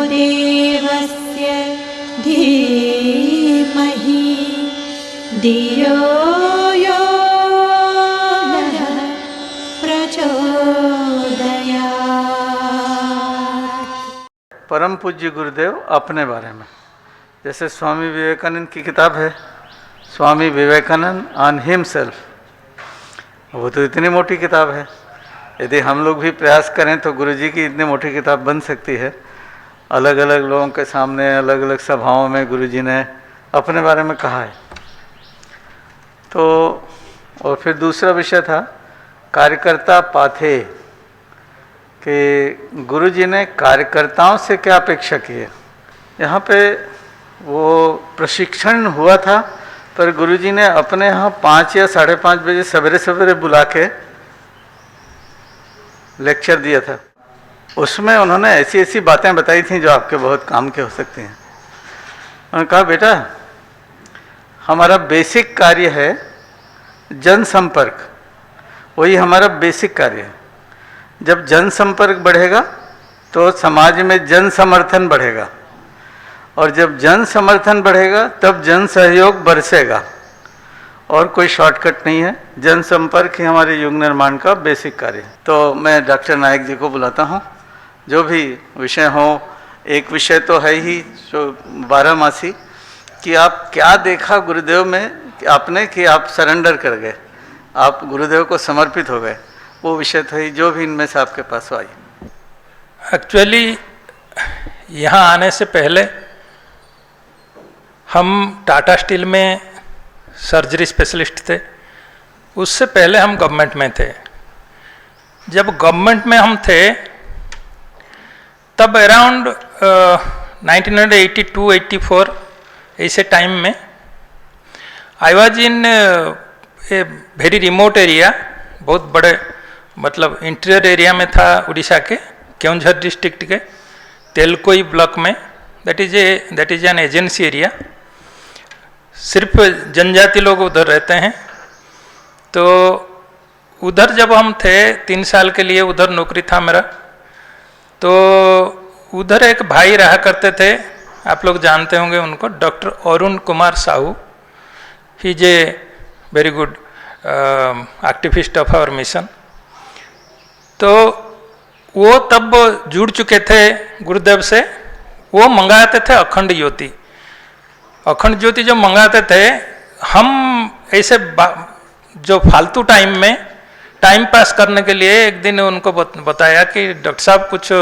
देवस्य धीमहि धियो यो नः प्रचोदयात्। परम पूज्य गुरुदेव अपने बारे में, जैसे स्वामी विवेकानंद की किताब है स्वामी विवेकानंद ऑन हिमसेल्फ, वो तो इतनी मोटी किताब है। यदि हम लोग भी प्रयास करें तो गुरुजी की इतनी मोटी किताब बन सकती है। अलग अलग लोगों के सामने अलग अलग सभाओं में गुरुजी ने अपने बारे में कहा है। तो और फिर दूसरा विषय था कार्यकर्ता पाथे, कि गुरुजी ने कार्यकर्ताओं से क्या अपेक्षा की है। यहाँ पे वो प्रशिक्षण हुआ था, पर गुरुजी ने अपने यहाँ 5 या 5:30 बजे सवेरे सवेरे बुला के लेक्चर दिया था। उसमें उन्होंने ऐसी ऐसी बातें बताई थी जो आपके बहुत काम के हो सकती हैं। उन्होंने कहा, बेटा हमारा बेसिक कार्य है जनसंपर्क, वही हमारा बेसिक कार्य है। जब जनसंपर्क बढ़ेगा तो समाज में जन समर्थन बढ़ेगा, और जब जन समर्थन बढ़ेगा तब जन सहयोग बरसेगा, और कोई शॉर्टकट नहीं है। जनसंपर्क ही हमारे युग निर्माण का बेसिक कार्य है। तो मैं डॉक्टर नायक जी को बुलाता हूँ, जो भी विषय हो। एक विषय तो है ही जो 12मासी, कि आप क्या देखा गुरुदेव में आपने कि आप सरेंडर कर गए, आप गुरुदेव को समर्पित हो गए, वो विषय था ही जो भी इनमें से आपके पास आई। एक्चुअली यहाँ आने से पहले हम टाटा स्टील में सर्जरी स्पेशलिस्ट थे। उससे पहले हम गवर्नमेंट में थे। जब गवर्नमेंट में हम थे तब अराउंड 1982-84 ऐसे टाइम में I was in a very remote area, बहुत बड़े मतलब इंटीरियर एरिया में था उड़ीसा के केवंझर डिस्ट्रिक्ट के तेलकोई ब्लॉक में। That is an agency area, सिर्फ जनजाति लोग उधर रहते हैं। तो उधर जब हम थे 3 साल के लिए उधर नौकरी था मेरा। तो उधर एक भाई रहा करते थे, आप लोग जानते होंगे उनको, doctor Arun Kumar Sahu. He is a very good activist of our mission. तो वो तब जुड़ चुके थे गुरुदेव से। वो मंगाते थे अखंड ज्योति। अखंड ज्योति जो मंगाते थे, हम ऐसे जो फालतू टाइम में टाइम पास करने के लिए एक दिन उनको बताया कि डॉक्टर साहब कुछ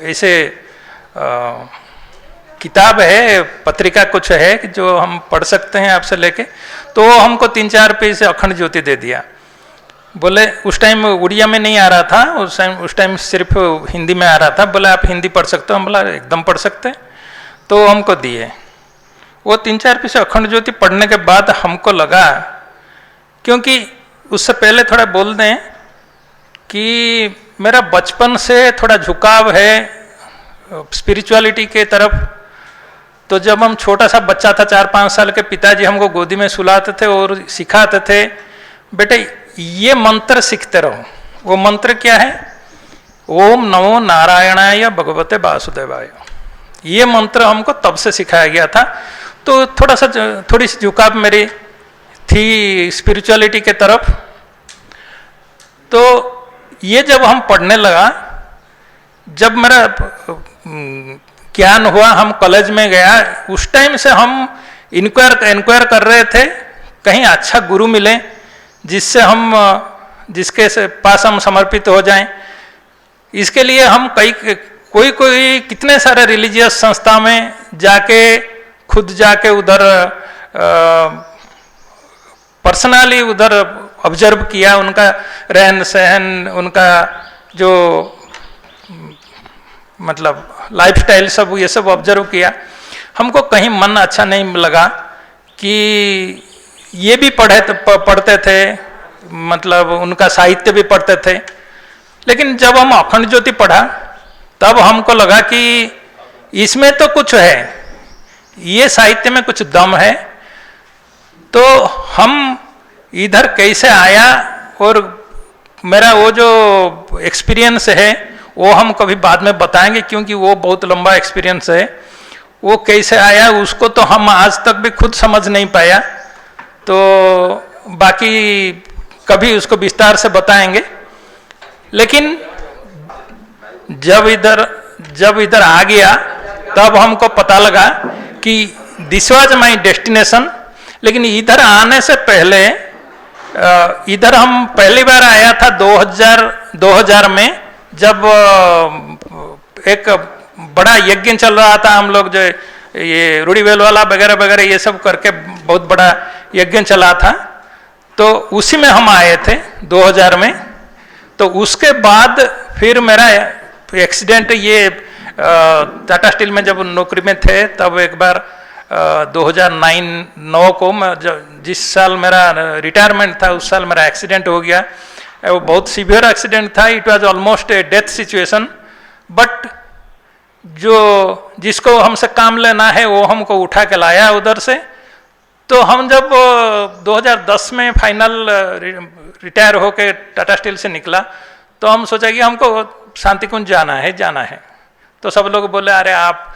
ऐसे किताब है, पत्रिका कुछ है कि जो हम पढ़ सकते हैं आपसे लेके। तो हमको 3-4 पीस अखंड ज्योति दे दिया। बोले उस टाइम उड़िया में नहीं आ रहा था, उस टाइम सिर्फ हिंदी में आ रहा था। बोले आप हिंदी पढ़ सकते हो? हम बोला एकदम पढ़ सकते हैं। तो हमको दिए वो 3-4 पीस अखंड ज्योति। पढ़ने के बाद हमको लगा, क्योंकि उससे पहले थोड़ा बोल दें कि मेरा बचपन से थोड़ा झुकाव है स्पिरिचुअलिटी के तरफ। तो जब हम छोटा सा बच्चा था 4-5 साल के, पिताजी हमको गोदी में सुलाते थे और सिखाते थे, बेटे ये मंत्र सीखते रहो। वो मंत्र क्या है? ओम नमो नारायणाय भगवते वासुदेवाय। ये मंत्र हमको तब से सिखाया गया था। तो थोड़ी सी झुकाव मेरी थी स्पिरिचुअलिटी के तरफ। तो ये जब हम पढ़ने लगा, जब मेरा ज्ञान हुआ, हम कॉलेज में गया, उस टाइम से हम इंक्वायर कर रहे थे कहीं अच्छा गुरु मिले जिसके पास हम समर्पित हो जाएं। इसके लिए हम कोई कितने सारे रिलीजियस संस्था में खुद जाके उधर पर्सनली उधर ऑब्जर्व किया, उनका रहन सहन, उनका जो मतलब लाइफस्टाइल सब ये सब ऑब्जर्व किया। हमको कहीं मन अच्छा नहीं लगा कि ये भी पढ़ते थे, मतलब उनका साहित्य भी पढ़ते थे। लेकिन जब हम अखंड ज्योति पढ़ा तब हमको लगा कि इसमें तो कुछ है, ये साहित्य में कुछ दम है। तो हम इधर कैसे आया और मेरा वो जो एक्सपीरियंस है वो हम कभी बाद में बताएंगे, क्योंकि वो बहुत लंबा एक्सपीरियंस है। वो कैसे आया उसको तो हम आज तक भी खुद समझ नहीं पाया, तो बाकी कभी उसको विस्तार से बताएंगे। लेकिन जब इधर आ गया तब हमको पता लगा कि दिस वाज माई डेस्टिनेशन। लेकिन इधर आने से पहले इधर हम पहली बार आया था 2000 में, जब एक बड़ा यज्ञ चल रहा था। हम लोग जो ये रूढ़ीवेल वाला वगैरह वगैरह ये सब करके बहुत बड़ा यज्ञ चला था, तो उसी में हम आए थे 2000 में। तो उसके बाद फिर मेरा एक्सीडेंट, ये टाटा स्टील में जब नौकरी में थे तब एक बार 2009 को जिस साल मेरा रिटायरमेंट था उस साल मेरा एक्सीडेंट हो गया। वो बहुत सीवियर एक्सीडेंट था, it was almost A death situation. But जिसको हमसे काम लेना है वो हमको उठा के लाया उधर से। तो हम जब 2010 में फाइनल रिटायर होके टाटा स्टील से निकला, तो हम सोचा कि हमको शांति कुंज जाना है। तो सब लोग बोले, अरे आप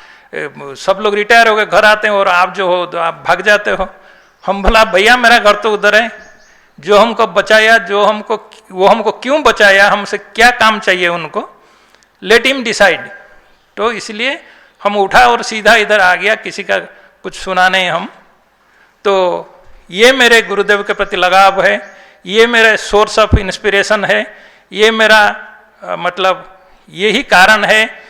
सब लोग रिटायर हो गए, घर आते हैं और आप जो हो तो आप भाग जाते हो। हम बोला, भैया मेरा घर तो उधर है, जो हमको बचाया, वो हमको क्यों बचाया, हमसे क्या काम चाहिए उनको, लेट हिम डिसाइड। तो इसलिए हम उठा और सीधा इधर आ गया, किसी का कुछ सुना नहीं हम। तो ये मेरे गुरुदेव के प्रति लगाव है, ये मेरे सोर्स ऑफ इंस्पिरेशन है, ये मेरा मतलब यही कारण है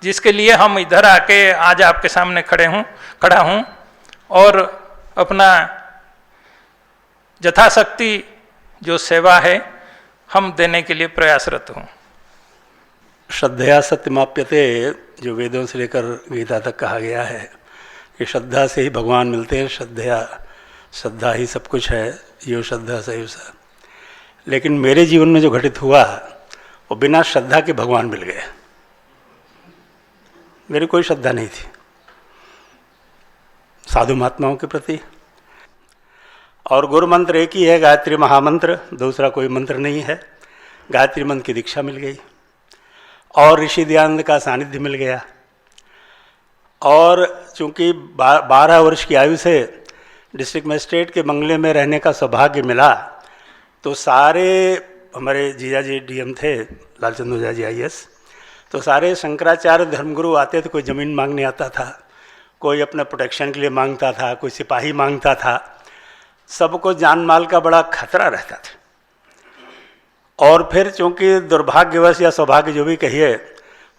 जिसके लिए हम इधर आके आज आपके सामने खड़ा हूँ और अपना यथाशक्ति जो सेवा है हम देने के लिए प्रयासरत हूँ। श्रद्धया सत्यमाप्यते, जो वेदों से लेकर गीता तक कहा गया है कि श्रद्धा से ही भगवान मिलते हैं, श्रद्धा ही सब कुछ है, यो श्रद्धा सही सा। लेकिन मेरे जीवन में जो घटित हुआ वो बिना श्रद्धा के भगवान मिल गए। मेरी कोई श्रद्धा नहीं थी साधु महात्माओं के प्रति, और गुरु मंत्र एक ही है, गायत्री महामंत्र, दूसरा कोई मंत्र नहीं है। गायत्री मंत्र की दीक्षा मिल गई और ऋषि दयानंद का सानिध्य मिल गया। और चूँकि 12 वर्ष की आयु से डिस्ट्रिक्ट मजिस्ट्रेट के बंगले में रहने का सौभाग्य मिला, तो सारे हमारे जीजा जी डीएम थे, लालचंद ओझा जी IAS, तो सारे शंकराचार्य धर्मगुरु आते थे। कोई ज़मीन मांगने आता था, कोई अपना प्रोटेक्शन के लिए मांगता था, कोई सिपाही मांगता था। सबको जान माल का बड़ा खतरा रहता था। और फिर चूँकि दुर्भाग्यवश या सौभाग्य जो भी कहिए,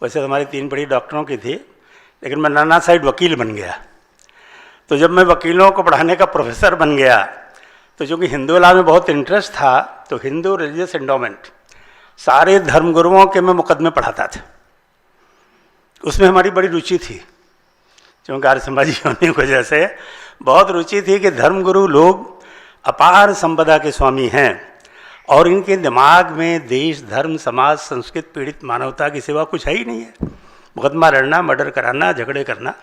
वैसे हमारी 3 बड़ी डॉक्टरों की थी, लेकिन मैं नाना साइड वकील बन गया। तो जब मैं वकीलों को पढ़ाने का प्रोफेसर बन गया, तो चूँकि हिंदू लॉ में बहुत इंटरेस्ट था, तो हिंदू रिलीजियस एंडोमेंट सारे धर्मगुरुओं के मैं मुकदमे पढ़ाता था। उसमें हमारी बड़ी रुचि थी, क्योंकि आर्य समाजी होने की वजह से बहुत रुचि थी कि धर्मगुरु लोग अपार संपदा के स्वामी हैं और इनके दिमाग में देश, धर्म, समाज, संस्कृत पीड़ित मानवता की सिवा कुछ है ही नहीं है। मुकदमा लड़ना, मर्डर कराना, झगड़े करना।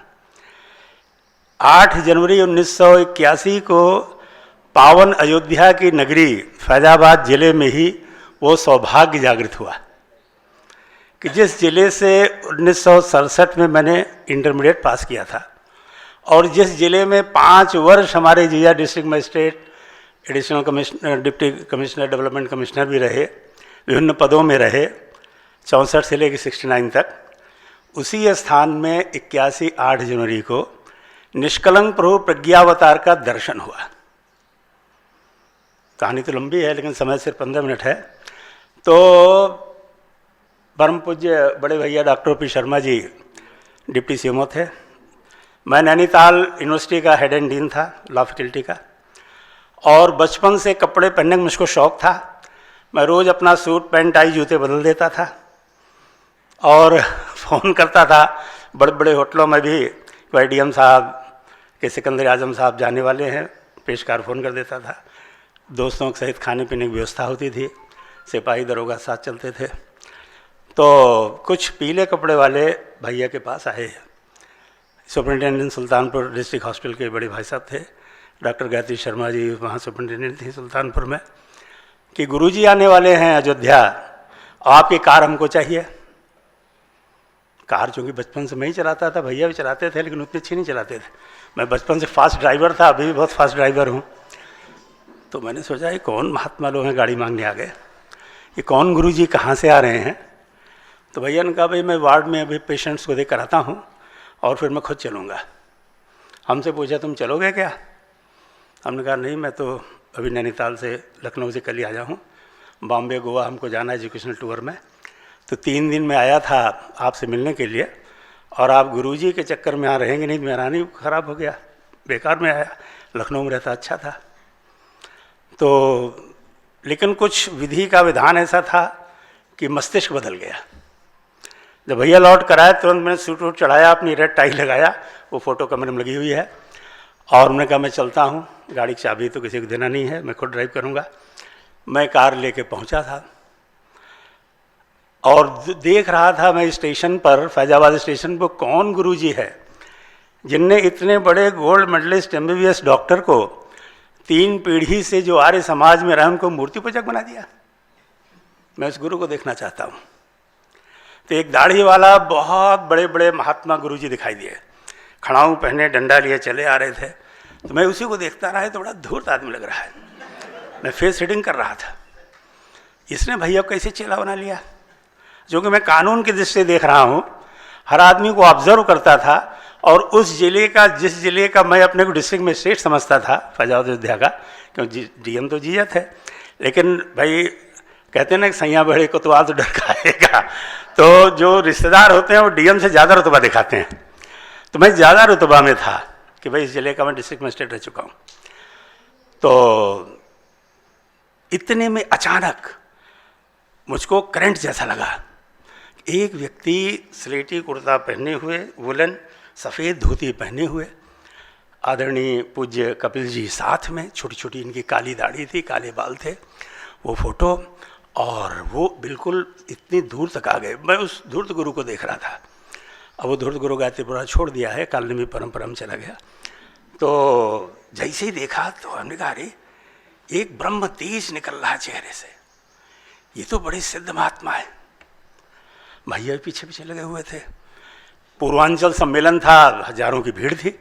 8 जनवरी 1981 को पावन अयोध्या की नगरी फैजाबाद जिले में ही वो सौभाग्य जागृत हुआ कि जिस जिले से 1967 में मैंने इंटरमीडिएट पास किया था और जिस जिले में 5 वर्ष हमारे जीजा district magistrate, additional commissioner, deputy commissioner, development commissioner भी रहे, विभिन्न पदों में रहे, 64 से लेकर 69 तक, उसी स्थान में 81 8 जनवरी को निष्कलंक प्रभु प्रज्ञावतार का दर्शन हुआ। कहानी तो लंबी है लेकिन समय सिर्फ 15 मिनट है। तो परम पूज्य बड़े भैया doctor P Sharma ji deputy CMO थे। मैं नैनीताल यूनिवर्सिटी का हेड एंड डीन था, लॉ फैकल्टी का, और बचपन से कपड़े पहनने का मुझको शौक़ था। मैं रोज़ अपना सूट पैंट टाई जूते बदल देता था और फ़ोन करता था बड़े बड़े होटलों में भी, कोई DM साहब के सिकंदर आजम साहब जाने वाले हैं, पेशकार फ़ोन कर देता था। दोस्तों के सहित खाने पीने की व्यवस्था होती थी, सिपाही दरोगा साथ चलते थे। तो कुछ पीले कपड़े वाले भैया के पास आए, सुपरिटेंडेंट सुल्तानपुर डिस्ट्रिक्ट हॉस्पिटल के बड़े भाई साहब थे, डॉक्टर गायत्री शर्मा जी वहाँ सुपरिटेंडेंट थी सुल्तानपुर में, कि गुरुजी आने वाले हैं अयोध्या और आपकी कार हमको चाहिए। कार चूँकि बचपन से मैं ही चलाता था, भैया भी चलाते थे, लेकिन उतनी अच्छी नहीं चलाते थे। मैं बचपन से फास्ट ड्राइवर था, अभी भी बहुत फास्ट ड्राइवर हूँ। तो मैंने सोचा ये कौन महात्मा लोग हैं गाड़ी मांगने आ गए, ये कौन गुरुजी कहाँ से आ रहे हैं। तो भैया ने कहा भाई मैं वार्ड में अभी पेशेंट्स को देख कर आता हूँ और फिर मैं खुद चलूँगा। हमसे पूछा तुम चलोगे क्या? हमने कहा नहीं, मैं तो अभी नैनीताल से, लखनऊ से कल ही आया हूँ, बॉम्बे गोवा हमको जाना है एजुकेशनल टूर में। तो 3 दिन में आया था आपसे मिलने के लिए, और आप गुरुजी के चक्कर में यहाँ रहेंगे नहीं, मेरा नहीं ख़राब हो गया, बेकार में आया, लखनऊ में रहता अच्छा था। तो लेकिन कुछ विधि का विधान ऐसा था कि मस्तिष्क बदल गया। जब भैया लौट कर आए तुरंत मैंने सूट वूट चढ़ाया, अपनी रेड टाई लगाया, वो फ़ोटो कैमरे में लगी हुई है, और उन्होंने कहा मैं चलता हूँ, गाड़ी की चाबी तो किसी को देना नहीं है, मैं खुद ड्राइव करूँगा। मैं कार लेके पहुँचा था और देख रहा था मैं स्टेशन पर, फैजाबाद स्टेशन पर, कौन गुरुजी है जिनने इतने बड़े गोल्ड मेडलिस्ट MBBS डॉक्टर को 3 पीढ़ी से जो आर्य समाज में रहा उनको मूर्ति पूजक बना दिया। मैं उस गुरु को देखना चाहता हूँ। तो एक दाढ़ी वाला बहुत बड़े बड़े महात्मा गुरुजी दिखाई दिए, खड़ाऊ पहने, डंडा लिए चले आ रहे थे। तो मैं उसी को देखता रहा, तो बड़ा धूर्त आदमी लग रहा है। मैं फेस रीडिंग कर रहा था, इसने भैया को कैसे चेला बना लिया। जो कि मैं कानून की दृष्टि से देख रहा हूँ, हर आदमी को ऑब्जर्व करता था, और उस जिले का, जिस जिले का मैं अपने को डिस्ट्रिक्ट मजिस्ट्रेट समझता था, फैजाबाद अयोध्या का, क्योंकि DM तो जीजा थे, लेकिन भाई कहते हैं ना कि सैया बड़े को तो आज डर खाएगा। तो जो रिश्तेदार होते हैं वो DM से ज़्यादा रुतबा दिखाते हैं। तो मैं ज़्यादा रुतबा में था कि भाई इस जिले का मैं डिस्ट्रिक्ट मजिस्ट्रेट रह चुका हूँ। तो इतने में अचानक मुझको करंट जैसा लगा। एक व्यक्ति स्लेटी कुर्ता पहने हुए, वुलन सफ़ेद धोती पहने हुए, आदरणीय पूज्य कपिल जी साथ में, छोटी छोटी इनकी काली दाढ़ी थी, काले बाल थे, वो फोटो, और वो बिल्कुल इतनी दूर तक आ गए। मैं उस धूर्त गुरु को देख रहा था। अब वो धूर्त गुरु गायत्रीपुरा छोड़ दिया है, कालनेमी परंपरा में चला गया। तो जैसे ही देखा तो हमने कहा अरे एक ब्रह्म तेज निकल रहा चेहरे से, ये तो बड़े सिद्ध महात्मा है। भैया पीछे पीछे लगे हुए थे। पूर्वांचल सम्मेलन था, हजारों की भीड़ थी,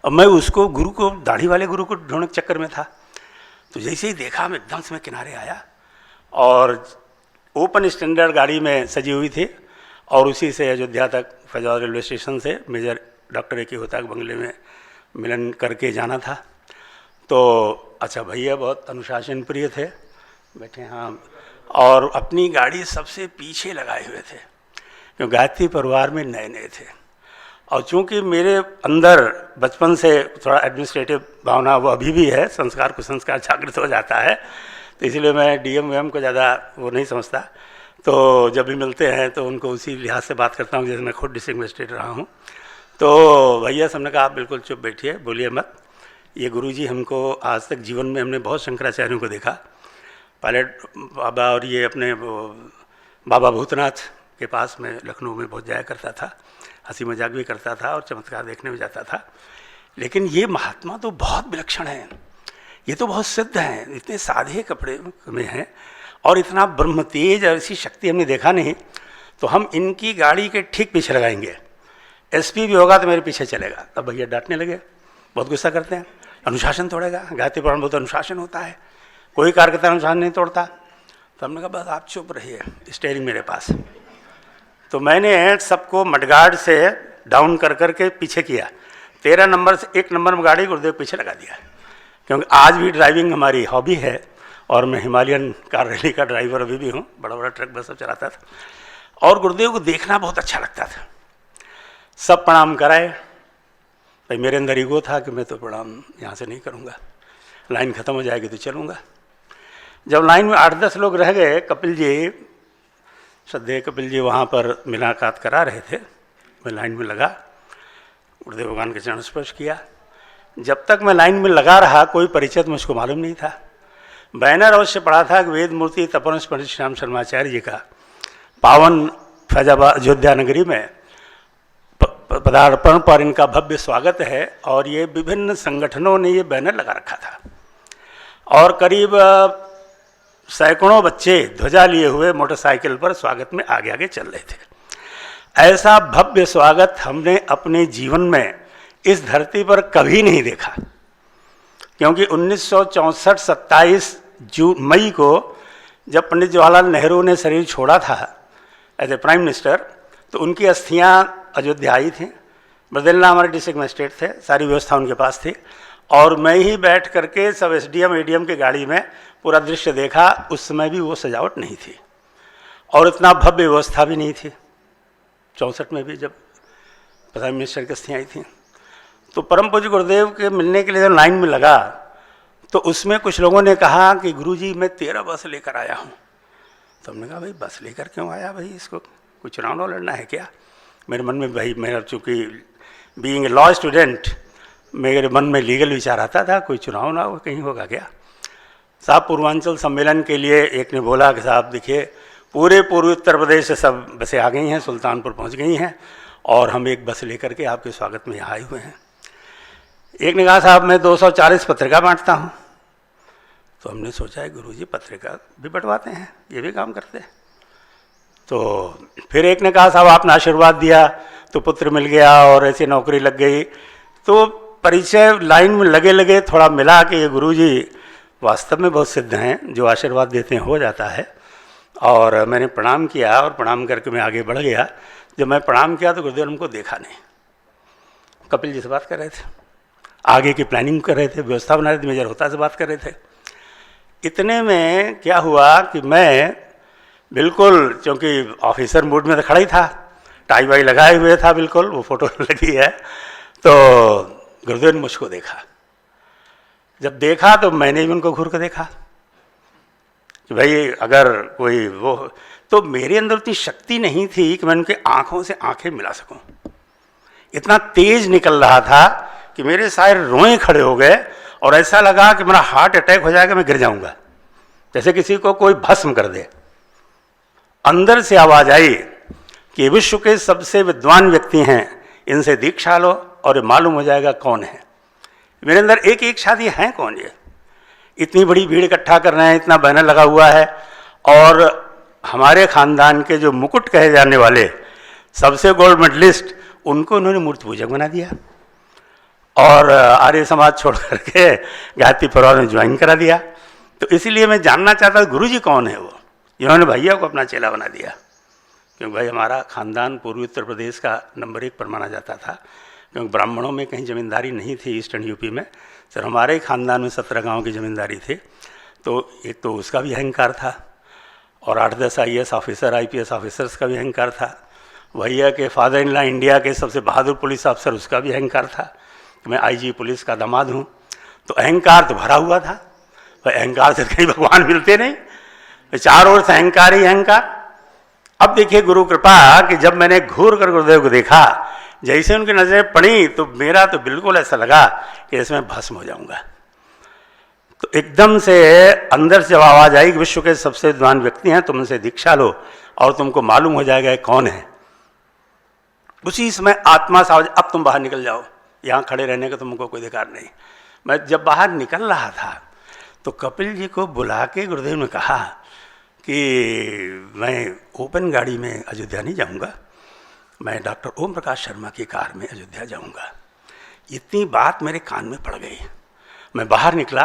और मैं उसको गुरु को, दाढ़ी वाले गुरु को ढूंढने के चक्कर में था। तो जैसे ही देखा मैं एकदम से मैं किनारे आया, और ओपन स्टैंडर्ड गाड़ी में सजी हुई थी, और उसी से अयोध्या तक फैजाबाद रेलवे स्टेशन से मेजर डॉक्टर A.K. होता बंगले में मिलन करके जाना था। तो अच्छा भैया बहुत अनुशासन प्रिय थे, बैठे हाँ, और अपनी गाड़ी सबसे पीछे लगाए हुए थे, क्योंकि गायत्री परिवार में नए नए थे। और चूँकि मेरे अंदर बचपन से थोड़ा एडमिनिस्ट्रेटिव भावना वो अभी भी है, संस्कार कुसंस्कार जागृत हो जाता है, तो इसलिए मैं DM को ज़्यादा वो नहीं समझता। तो जब भी मिलते हैं तो उनको उसी लिहाज से बात करता हूँ, जैसे मैं खुद डिस्ट्रिक्ट मजिस्ट्रेट रहा हूँ। तो भैया सबने कहा आप बिल्कुल चुप बैठिए, बोलिए मत। ये गुरुजी हमको आज तक जीवन में हमने बहुत शंकराचार्यों को देखा, पायलट बाबा, और ये अपने बाबा भूतनाथ के पास में लखनऊ में बहुत जाया करता था, हंसी मजाक भी करता था और चमत्कार देखने में जाता था। लेकिन ये महात्मा तो बहुत विलक्षण हैं, ये तो बहुत सिद्ध हैं, इतने सादे कपड़े में हैं, और इतना ब्रह्म तेज और ऐसी शक्ति हमने देखा नहीं। तो हम इनकी गाड़ी के ठीक पीछे लगाएंगे, SP भी होगा तो मेरे पीछे चलेगा। तब भैया डांटने लगे, बहुत गुस्सा करते हैं, अनुशासन तोड़ेगा। गायत्री पुराण बहुत अनुशासन होता है, कोई कार्यकर्ता अनुशासन नहीं तोड़ता। तो हमने कहा बस आप चुप रहिए, स्टेयरिंग मेरे पास। तो मैंने सबको मडगार्ड से डाउन कर करके पीछे किया, 13 नंबर से 1 नंबर में गाड़ी गुरुदेव पीछे लगा दिया, क्योंकि आज भी ड्राइविंग हमारी हॉबी है, और मैं हिमालयन कार रैली का ड्राइवर अभी भी हूँ, बड़ा बड़ा ट्रक बस सब चलाता था, और गुरुदेव को देखना बहुत अच्छा लगता था। सब प्रणाम कराए, भाई मेरे अंदर ईगो था कि मैं तो प्रणाम यहाँ से नहीं करूँगा, लाइन ख़त्म हो जाएगी तो चलूँगा। जब लाइन में 8-10 लोग रह गए, कपिल जी, श्रद्धेय कपिल जी वहाँ पर मुलाकात करा रहे थे, मैं लाइन में लगा, गुरुदेव भगवान के चरण स्पर्श किया। जब तक मैं लाइन में लगा रहा कोई परिचय मुझको मालूम नहीं था। बैनर अवश्य पढ़ा था कि वेद मूर्ति तपोनिष्ठ पंडित श्याम शर्माचार्य जी का पावन फैजाबाद अयोध्या नगरी में पदार्पण पर इनका भव्य स्वागत है, और ये विभिन्न संगठनों ने ये बैनर लगा रखा था। और करीब सैकड़ों बच्चे ध्वजा लिए हुए मोटरसाइकिल पर स्वागत में आगे आगे चल रहे थे। ऐसा भव्य स्वागत हमने अपने जीवन में इस धरती पर कभी नहीं देखा, क्योंकि 1964 27 मई को जब पंडित जवाहरलाल नेहरू ने शरीर छोड़ा था एज ए प्राइम मिनिस्टर, तो उनकी अस्थियां अयोध्या आई थी। बरदेलना हमारे डिस्ट्रिक्ट मजिस्ट्रेट थे, सारी व्यवस्था उनके पास थी, और मैं ही बैठ करके सब एसडीएम एडीएम की गाड़ी में पूरा दृश्य देखा। उस समय भी वो सजावट नहीं थी और इतना भव्य व्यवस्था भी नहीं थी। 64 में भी जब प्राइम मिनिस्टर की अस्थियाँ आई थी, तो परम पूज्य गुरुदेव के मिलने के लिए जब लाइन में लगा, तो उसमें कुछ लोगों ने कहा कि गुरुजी मैं 13 बस लेकर आया हूँ। तो हमने कहा भाई बस लेकर क्यों आया भाई, इसको कुछ चुनाव लड़ना है क्या? मेरे मन में भाई, मेरा चूँकि बीइंग ए लॉ स्टूडेंट, मेरे मन में लीगल विचार आता था, कोई चुनाव ना हो कहीं होगा क्या। साहब पूर्वांचल सम्मेलन के लिए एक ने बोला कि साहब देखिए पूरे पूर्वी उत्तर प्रदेश से सब बसें आ गई हैं, सुल्तानपुर पहुंच गई हैं, और हम एक बस लेकर के आपके स्वागत में यहाँ आए हुए हैं। एक ने कहा साहब मैं 240 पत्रिका बांटता हूँ। तो हमने सोचा है गुरुजी पत्रिका भी बंटवाते हैं, ये भी काम करते हैं। तो फिर एक ने कहा साहब आपने आशीर्वाद दिया तो पुत्र मिल गया और ऐसी नौकरी लग गई। तो परिचय लाइन में लगे लगे थोड़ा मिला कि ये गुरुजी वास्तव में बहुत सिद्ध हैं, जो आशीर्वाद देते हैं हो जाता है। और मैंने प्रणाम किया और प्रणाम करके मैं आगे बढ़ गया। जब मैं प्रणाम किया तो गुरुदेव हमको देखा नहीं, कपिल जी से बात कर रहे थे, आगे की प्लानिंग कर रहे थे, व्यवस्था बना रहे थे, मेजर होता से बात कर रहे थे। इतने में क्या हुआ कि मैं बिल्कुल, क्योंकि ऑफिसर मूड में तो खड़ा ही था, टाई वाई लगाए हुए था, बिल्कुल वो फोटो लगी है। तो गुरुदेव ने मुझको देखा। जब देखा तो मैंने भी उनको घूर कर देखा कि भाई अगर कोई वो, तो मेरे अंदर उतनी शक्ति नहीं थी कि मैं उनके आंखों से आंखें मिला सकूं। इतना तेज निकल रहा था कि मेरे सारे रोए खड़े हो गए और ऐसा लगा कि मेरा हार्ट अटैक हो जाएगा, मैं गिर जाऊंगा, जैसे किसी को कोई भस्म कर दे। अंदर से आवाज आई कि विश्व के सबसे विद्वान व्यक्ति हैं, इनसे दीक्षा लो और ये मालूम हो जाएगा कौन है। मेरे अंदर एक एक शादी है कौन ये, इतनी बड़ी भीड़ इकट्ठा कर रहे हैं, इतना बैनर लगा हुआ है, और हमारे खानदान के जो मुकुट कहे जाने वाले सबसे गोल्ड मेडलिस्ट, उनको उन्होंने मूर्ति पूजक बना दिया और आर्य समाज छोड़ करके गायत्री परिवार में ज्वाइन करा दिया। तो इसीलिए मैं जानना चाहता गुरु जी कौन है वो, जिन्होंने भैया को अपना चेला बना दिया। क्योंकि भाई हमारा खानदान पूर्वी उत्तर प्रदेश का नंबर 1 पर माना जाता था, क्योंकि ब्राह्मणों में कहीं ज़मींदारी नहीं थी ईस्टर्न यूपी में, सर हमारे ही खानदान में 17 गाँव की ज़मींदारी थी। तो एक तो उसका भी अहंकार था, और 8-10 IAS ऑफिसर IPS ऑफिसर्स का भी अहंकार था। भैया के फादर इन लॉ इंडिया के सबसे बहादुर पुलिस अफसर, उसका भी अहंकार था कि मैं IG पुलिस का दामाद हूँ। तो अहंकार तो भरा हुआ था भाई, अहंकार से कहीं भगवान मिलते नहीं, चारों ओर से अहंकार ही अहंकार। अब देखिए गुरु कृपा कि जब मैंने घूर कर गुरुदेव को देखा, जैसे उनकी नजरें पड़ी तो मेरा तो बिल्कुल ऐसा लगा कि इसमें भस्म हो जाऊंगा। तो एकदम से अंदर से जब आवाज आई कि विश्व के सबसे विद्वान व्यक्ति हैं, तुम उनसे दीक्षा लो और तुमको मालूम हो जाएगा कौन है। उसी समय आत्मा से आवाज, अब तुम बाहर निकल जाओ, यहाँ खड़े रहने का तुमको कोई अधिकार नहीं। मैं जब बाहर निकल रहा था तो कपिल जी को बुला के गुरुदेव ने कहा कि मैं ओपन गाड़ी में अयोध्या नहीं जाऊंगा, मैं डॉक्टर ओम प्रकाश शर्मा की कार में अयोध्या जाऊंगा। इतनी बात मेरे कान में पड़ गई। मैं बाहर निकला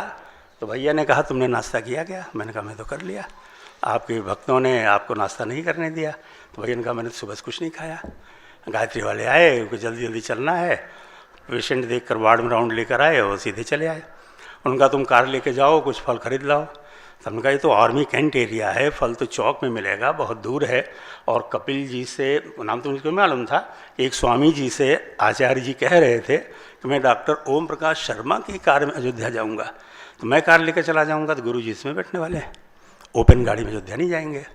तो भैया ने कहा तुमने नाश्ता किया क्या? मैंने कहा मैं तो कर लिया, आपके भक्तों ने आपको नाश्ता नहीं करने दिया। तो भैया ने कहा मैंने सुबह से कुछ नहीं खाया। गायत्री वाले आए, उनको जल्दी जल्दी चलना है, पेशेंट देख कर वार्ड में राउंड लेकर आए और सीधे चले आए। उनका तुम कार लेके जाओ, कुछ फल खरीद लाओ। तो हमने कहा ये तो आर्मी कैंट एरिया है, फल तो चौक में मिलेगा, बहुत दूर है। और कपिल जी से, नाम तो मुझको मालूम था, एक स्वामी जी से आचार्य जी कह रहे थे कि मैं डॉक्टर ओम प्रकाश शर्मा की कार में अयोध्या जाऊंगा, तो मैं कार लेकर चला जाऊंगा तो गुरु जी इसमें बैठने वाले हैं, ओपन गाड़ी में अयोध्या नहीं जाएंगे।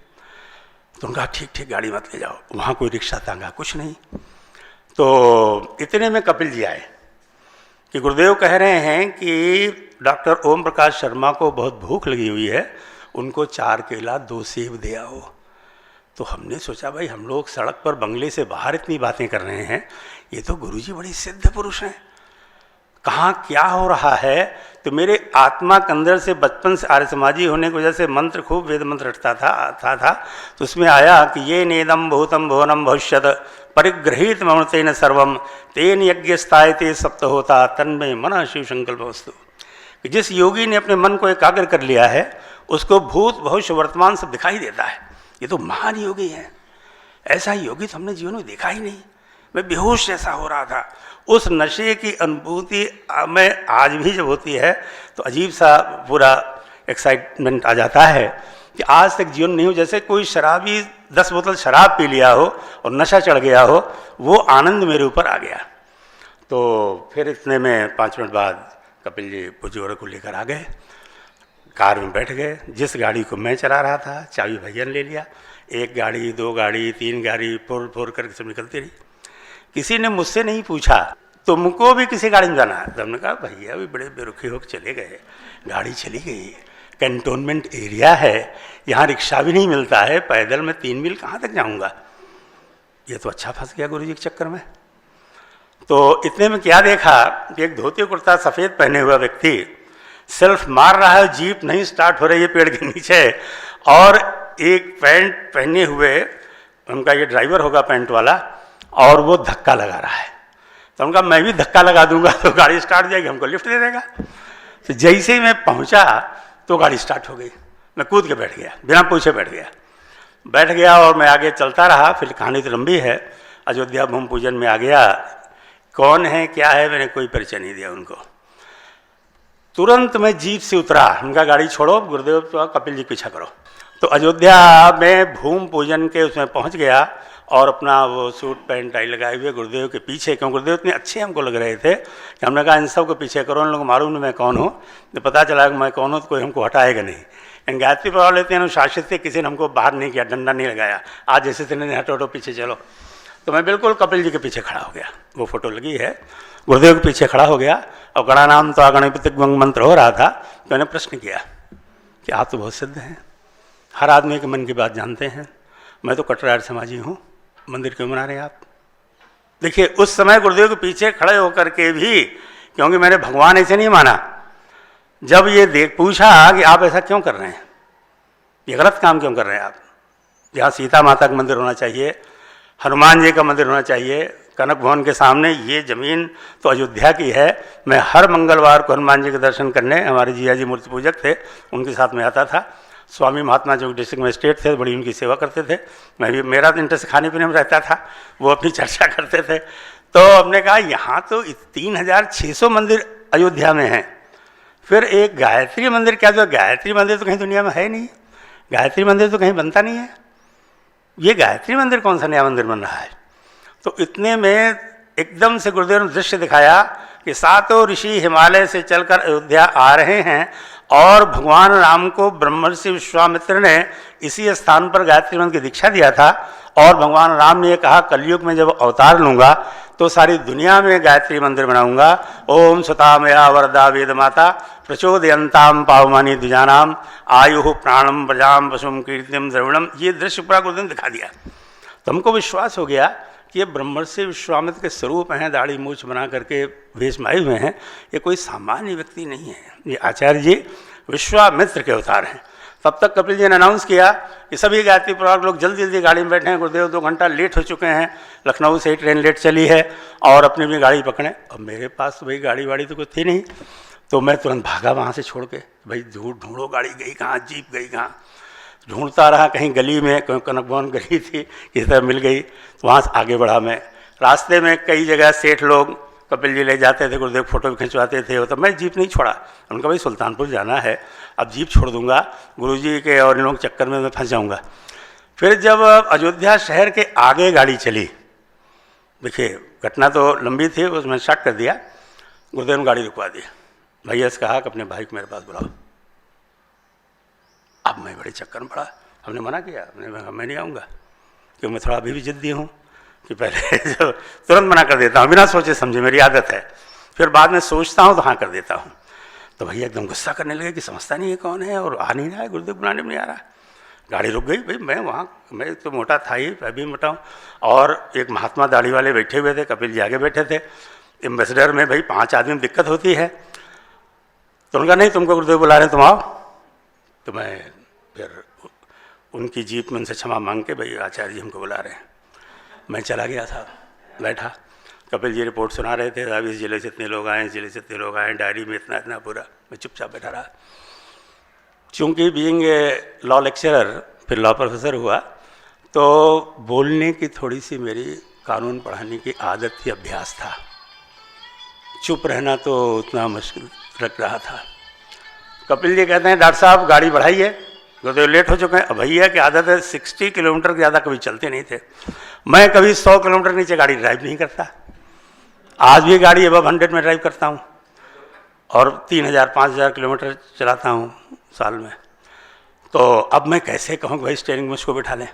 तो उनका ठीक गाड़ी मत ले जाओ, वहाँ कोई रिक्शा तांगा कुछ नहीं। तो इतने में कपिल जी आए कि गुरुदेव कह रहे हैं कि डॉक्टर ओम प्रकाश शर्मा को बहुत भूख लगी हुई है, उनको 4 केला 2 सेब दे आओ। तो हमने सोचा भाई हम लोग सड़क पर बंगले से बाहर इतनी बातें कर रहे हैं, ये तो गुरुजी बड़े सिद्ध पुरुष हैं, कहाँ क्या हो रहा है। तो मेरे आत्मा के अंदर से बचपन से आर्य समाजी होने की वजह से मंत्र खूब वेद मंत्र रटता था तो उसमें आया कि ये नेदम भूतम भुवनम भविष्यत परिगृहित ममतेन सर्वम तेन यज्ञ स्थायते सप्त होता तन्मय मन शिव संकल्प वस्तु। कि जिस योगी ने अपने मन को एकाग्र कर लिया है उसको भूत भविष्य वर्तमान सब दिखाई देता है। ये तो महान योगी है, ऐसा योगी तो हमने जीवन में देखा ही नहीं। मैं बेहोश जैसा हो रहा था। उस नशे की अनुभूति में आज भी जब होती है तो अजीब सा पूरा एक्साइटमेंट आ जाता है कि आज तक जीवन नहीं हो। जैसे कोई शराबी 10 बोतल शराब पी लिया हो और नशा चढ़ गया हो, वो आनंद मेरे ऊपर आ गया। तो फिर इतने में 5 मिनट बाद कपिल जी बुजुर्ग को लेकर आ गए, कार में बैठ गए। जिस गाड़ी को मैं चला रहा था चाबी भैया ने ले लिया। 1 गाड़ी 2 गाड़ी 3 गाड़ी फोर करके सब निकलती रही। किसी ने मुझसे नहीं पूछा तुमको भी किसी गाड़ी में जाना है? तो हमने कहा भैया भी बड़े बेरुखी होकर चले गए, गाड़ी चली गई। कैंटोनमेंट एरिया है, यहाँ रिक्शा भी नहीं मिलता है, पैदल मैं 3 मील कहाँ तक जाऊँगा। ये तो अच्छा फंस गया गुरु जी के चक्कर में। तो इतने में क्या देखा कि एक धोती कुर्ता सफ़ेद पहने हुआ व्यक्ति सेल्फ मार रहा है, जीप नहीं स्टार्ट हो रही है पेड़ के नीचे, और एक पैंट पहने हुए उनका ये ड्राइवर होगा पैंट वाला, और वो धक्का लगा रहा है। तो उनका मैं भी धक्का लगा दूंगा तो गाड़ी स्टार्ट हो जाएगी, हमको लिफ्ट दे देगा। तो जैसे ही मैं पहुंचा तो गाड़ी स्टार्ट हो गई। मैं कूद के बैठ गया, बिना पूछे बैठ गया और मैं आगे चलता रहा। फिर कहानी तो लंबी है। अयोध्या भूमि पूजन में आ गया। कौन है क्या है मैंने कोई परिचय नहीं दिया उनको। तुरंत मैं जीप से उतरा, उनका गाड़ी छोड़ो गुरुदेव तो कपिल जी पीछा करो। तो अयोध्या में भूमि पूजन के उसमें पहुंच गया और अपना वो सूट पैंट टाई लगाए हुए गुरुदेव के पीछे, क्यों गुरुदेव इतने अच्छे हमको लग रहे थे कि हमने कहा इन सब को पीछे करो, उन लोग मालूम नहीं मैं कौन हूँ। तो पता चला कि मैं कौन हूँ तो कोई हमको हटाएगा नहीं। इन गायत्री प्रभाव लेते हैं अनुशासित थे, किसी ने हमको बाहर नहीं किया, डंडा नहीं लगाया। आज जैसे तेने हटो पीछे चलो। तो मैं बिल्कुल कपिल जी के पीछे खड़ा हो गया, वो फोटो लगी है, गुरुदेव के पीछे खड़ा हो गया और गणानाम तो गणपति मंत्र हो रहा था। तो मैंने प्रश्न किया कि आप तो बहुत सिद्ध हैं, हर आदमी के मन की बात जानते हैं, मैं तो कट्टर आर्य समाजी हूँ, मंदिर क्यों बना रहे हैं आप? देखिए उस समय गुरुदेव के पीछे खड़े होकर के भी, क्योंकि मैंने भगवान ऐसे नहीं माना, जब ये पूछा कि आप ऐसा क्यों कर रहे हैं, ये गलत काम क्यों कर रहे हैं आप? यहाँ सीता माता का मंदिर होना चाहिए, हनुमान जी का मंदिर होना चाहिए, कनक भवन के सामने ये ज़मीन तो अयोध्या की है। मैं हर मंगलवार को हनुमान जी के दर्शन करने, हमारे जिया जी मूर्ति पूजक थे, उनके साथ में आता था। स्वामी महात्मा जो डिस्ट्रिक्ट मजिस्ट्रेट थे, बड़ी उनकी सेवा करते थे। मैं भी, मेरा तो इंटरेस्ट खाने पीने में रहता था, वो अपनी चर्चा करते थे। तो हमने कहा यहाँ तो 3600 मंदिर अयोध्या में हैं, फिर एक गायत्री मंदिर क्या? जो गायत्री मंदिर तो कहीं दुनिया में है नहीं, गायत्री मंदिर तो कहीं बनता नहीं है, ये गायत्री मंदिर कौन सा नया मंदिर बन रहा है? तो इतने में एकदम से गुरुदेव ने दृश्य दिखाया कि 7 ऋषि हिमालय से चलकर अयोध्या आ रहे हैं और भगवान राम को ब्रह्मर्षि विश्वामित्र ने इसी स्थान पर गायत्री मंत्र की दीक्षा दिया था। और भगवान राम ने कहा कलयुग में जब अवतार लूँगा तो सारी दुनिया में गायत्री मंदिर बनाऊंगा। ओम स्वता मया वरदा वेद माता प्रचोदयंताम पावमानी द्विजानाम आयु प्राणम प्रजाम पशुम कीर्तिम द्रविणम। ये दृश्य पूरा गुरुदेव ने दिखा दिया। तो हमको विश्वास हो गया कि ये ब्रह्मर्षि विश्वामित्र के स्वरूप हैं, दाढ़ी मूछ बना करके वेश में आए हुए हैं, ये कोई सामान्य व्यक्ति नहीं है, ये आचार्य जी विश्वामित्र के अवतार हैं। तब तक कपिल जी ने अनाउंस किया कि सभी गायत्री परिवार लोग जल्दी जल्दी गाड़ी में बैठे हैं, गुरुदेव 2 घंटा लेट हो चुके हैं, लखनऊ से ही ट्रेन लेट चली है और अपनी भी गाड़ी पकड़ें। अब मेरे पास तो भाई गाड़ी वाड़ी तो कुछ थी नहीं, तो मैं तुरंत भागा वहाँ से छोड़ के, भाई ढूंढो गाड़ी गई कहाँ, जीप गई कहाँ। ढूंढता रहा, कहीं गली में, कहीं कनक भवन गली थी, किसी तरह मिल गई, तो वहाँ से आगे बढ़ा मैं। रास्ते में कई जगह सेठ लोग कपिल जी ले जाते थे, गुरुदेव फोटो भी खिंचवाते थे, तो मैं जीप नहीं छोड़ा। उनका भाई सुल्तानपुर जाना है, अब जीप छोड़ दूंगा, गुरुजी के और इन लोगों के चक्कर में मैं फंस जाऊंगा। फिर जब अयोध्या शहर के आगे गाड़ी चली, देखिए घटना तो लंबी थी, उसमें स्टार्ट कर दिया, गुरुदेव ने गाड़ी रुकवा दी। भैया से कहा कि अपने भाई को मेरे पास बुलाओ। अब मैं बड़े चक्कर में पड़ा, हमने मना किया, मैं नहीं आऊँगा, क्योंकि मैं थोड़ा अभी भी जिद्दी हूँ कि पहले जब तुरंत मना कर देता हूँ बिना सोचे समझे, मेरी आदत है, फिर बाद में सोचता हूँ तो हाँ कर देता हूँ। तो भैया एकदम गुस्सा करने लगे कि समझता नहीं है कौन है और आ नहीं रहा है, गुरुदेव बुलाने में नहीं आ रहा। गाड़ी रुक गई। भाई मैं वहाँ, मैं तो मोटा था ही, मैं भी मोटा हूँ, और एक महात्मा दाढ़ी वाले बैठे हुए थे, कपिल जी आगे बैठे थे। एम्बेसडर में भाई 5 आदमी में दिक्कत होती है। तो उनका नहीं, तुमको गुरुदेव बुला रहे हैं, तुम आओ। तो मैं फिर उनकी जीप में उनसे क्षमा मांग के, भाई आचार्य जी हमको बुला रहे हैं, मैं चला गया था, बैठा। कपिल जी रिपोर्ट सुना रहे थे, अभी इस जिले से इतने लोग आए, इस जिले से इतने लोग आए, डायरी में इतना इतना पूरा। मैं चुपचाप बैठा रहा। चूँकि बीइंग ए लॉ लेक्चरर, फिर लॉ प्रोफेसर हुआ, तो बोलने की थोड़ी सी मेरी कानून पढ़ाने की आदत थी, अभ्यास था। चुप रहना तो उतना मुश्किल लग रहा था। कपिल जी कहते हैं डॉक्टर साहब गाड़ी बढ़ाइए, गुरुदेव लेट हो चुके हैं। अब भैया की आदत है 60 किलोमीटर से ज़्यादा कभी चलते नहीं थे। मैं कभी 100 किलोमीटर नीचे गाड़ी ड्राइव नहीं करता। आज भी गाड़ी अबव 100 में ड्राइव करता हूँ और 3000-5000 किलोमीटर चलाता हूँ साल में। तो अब मैं कैसे कहूँ कि भाई स्टीयरिंग में उसको बिठा लें।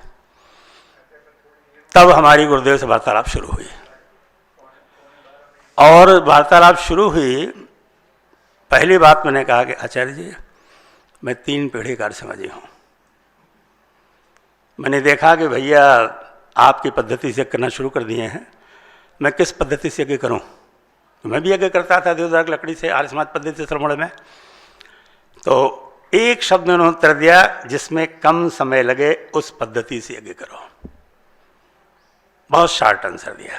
तब हमारी गुरुदेव से वार्तालाप शुरू हुई, और वार्तालाप शुरू हुई, पहली बात मैंने कहा कि आचार्य जी मैं 3 पीढ़ी कार्य समाजी हूँ। मैंने देखा कि भैया आपकी पद्धति से करना शुरू कर दिए हैं, मैं किस पद्धति से यज्ञ करूँ। तो मैं भी यज्ञ करता था देवदार की लकड़ी से, आर्य समाज पद्धति से श्रवण में। तो एक शब्द में उन्होंने उत्तर दिया, जिसमें कम समय लगे उस पद्धति से यज्ञ करो। बहुत शार्ट आंसर दिया।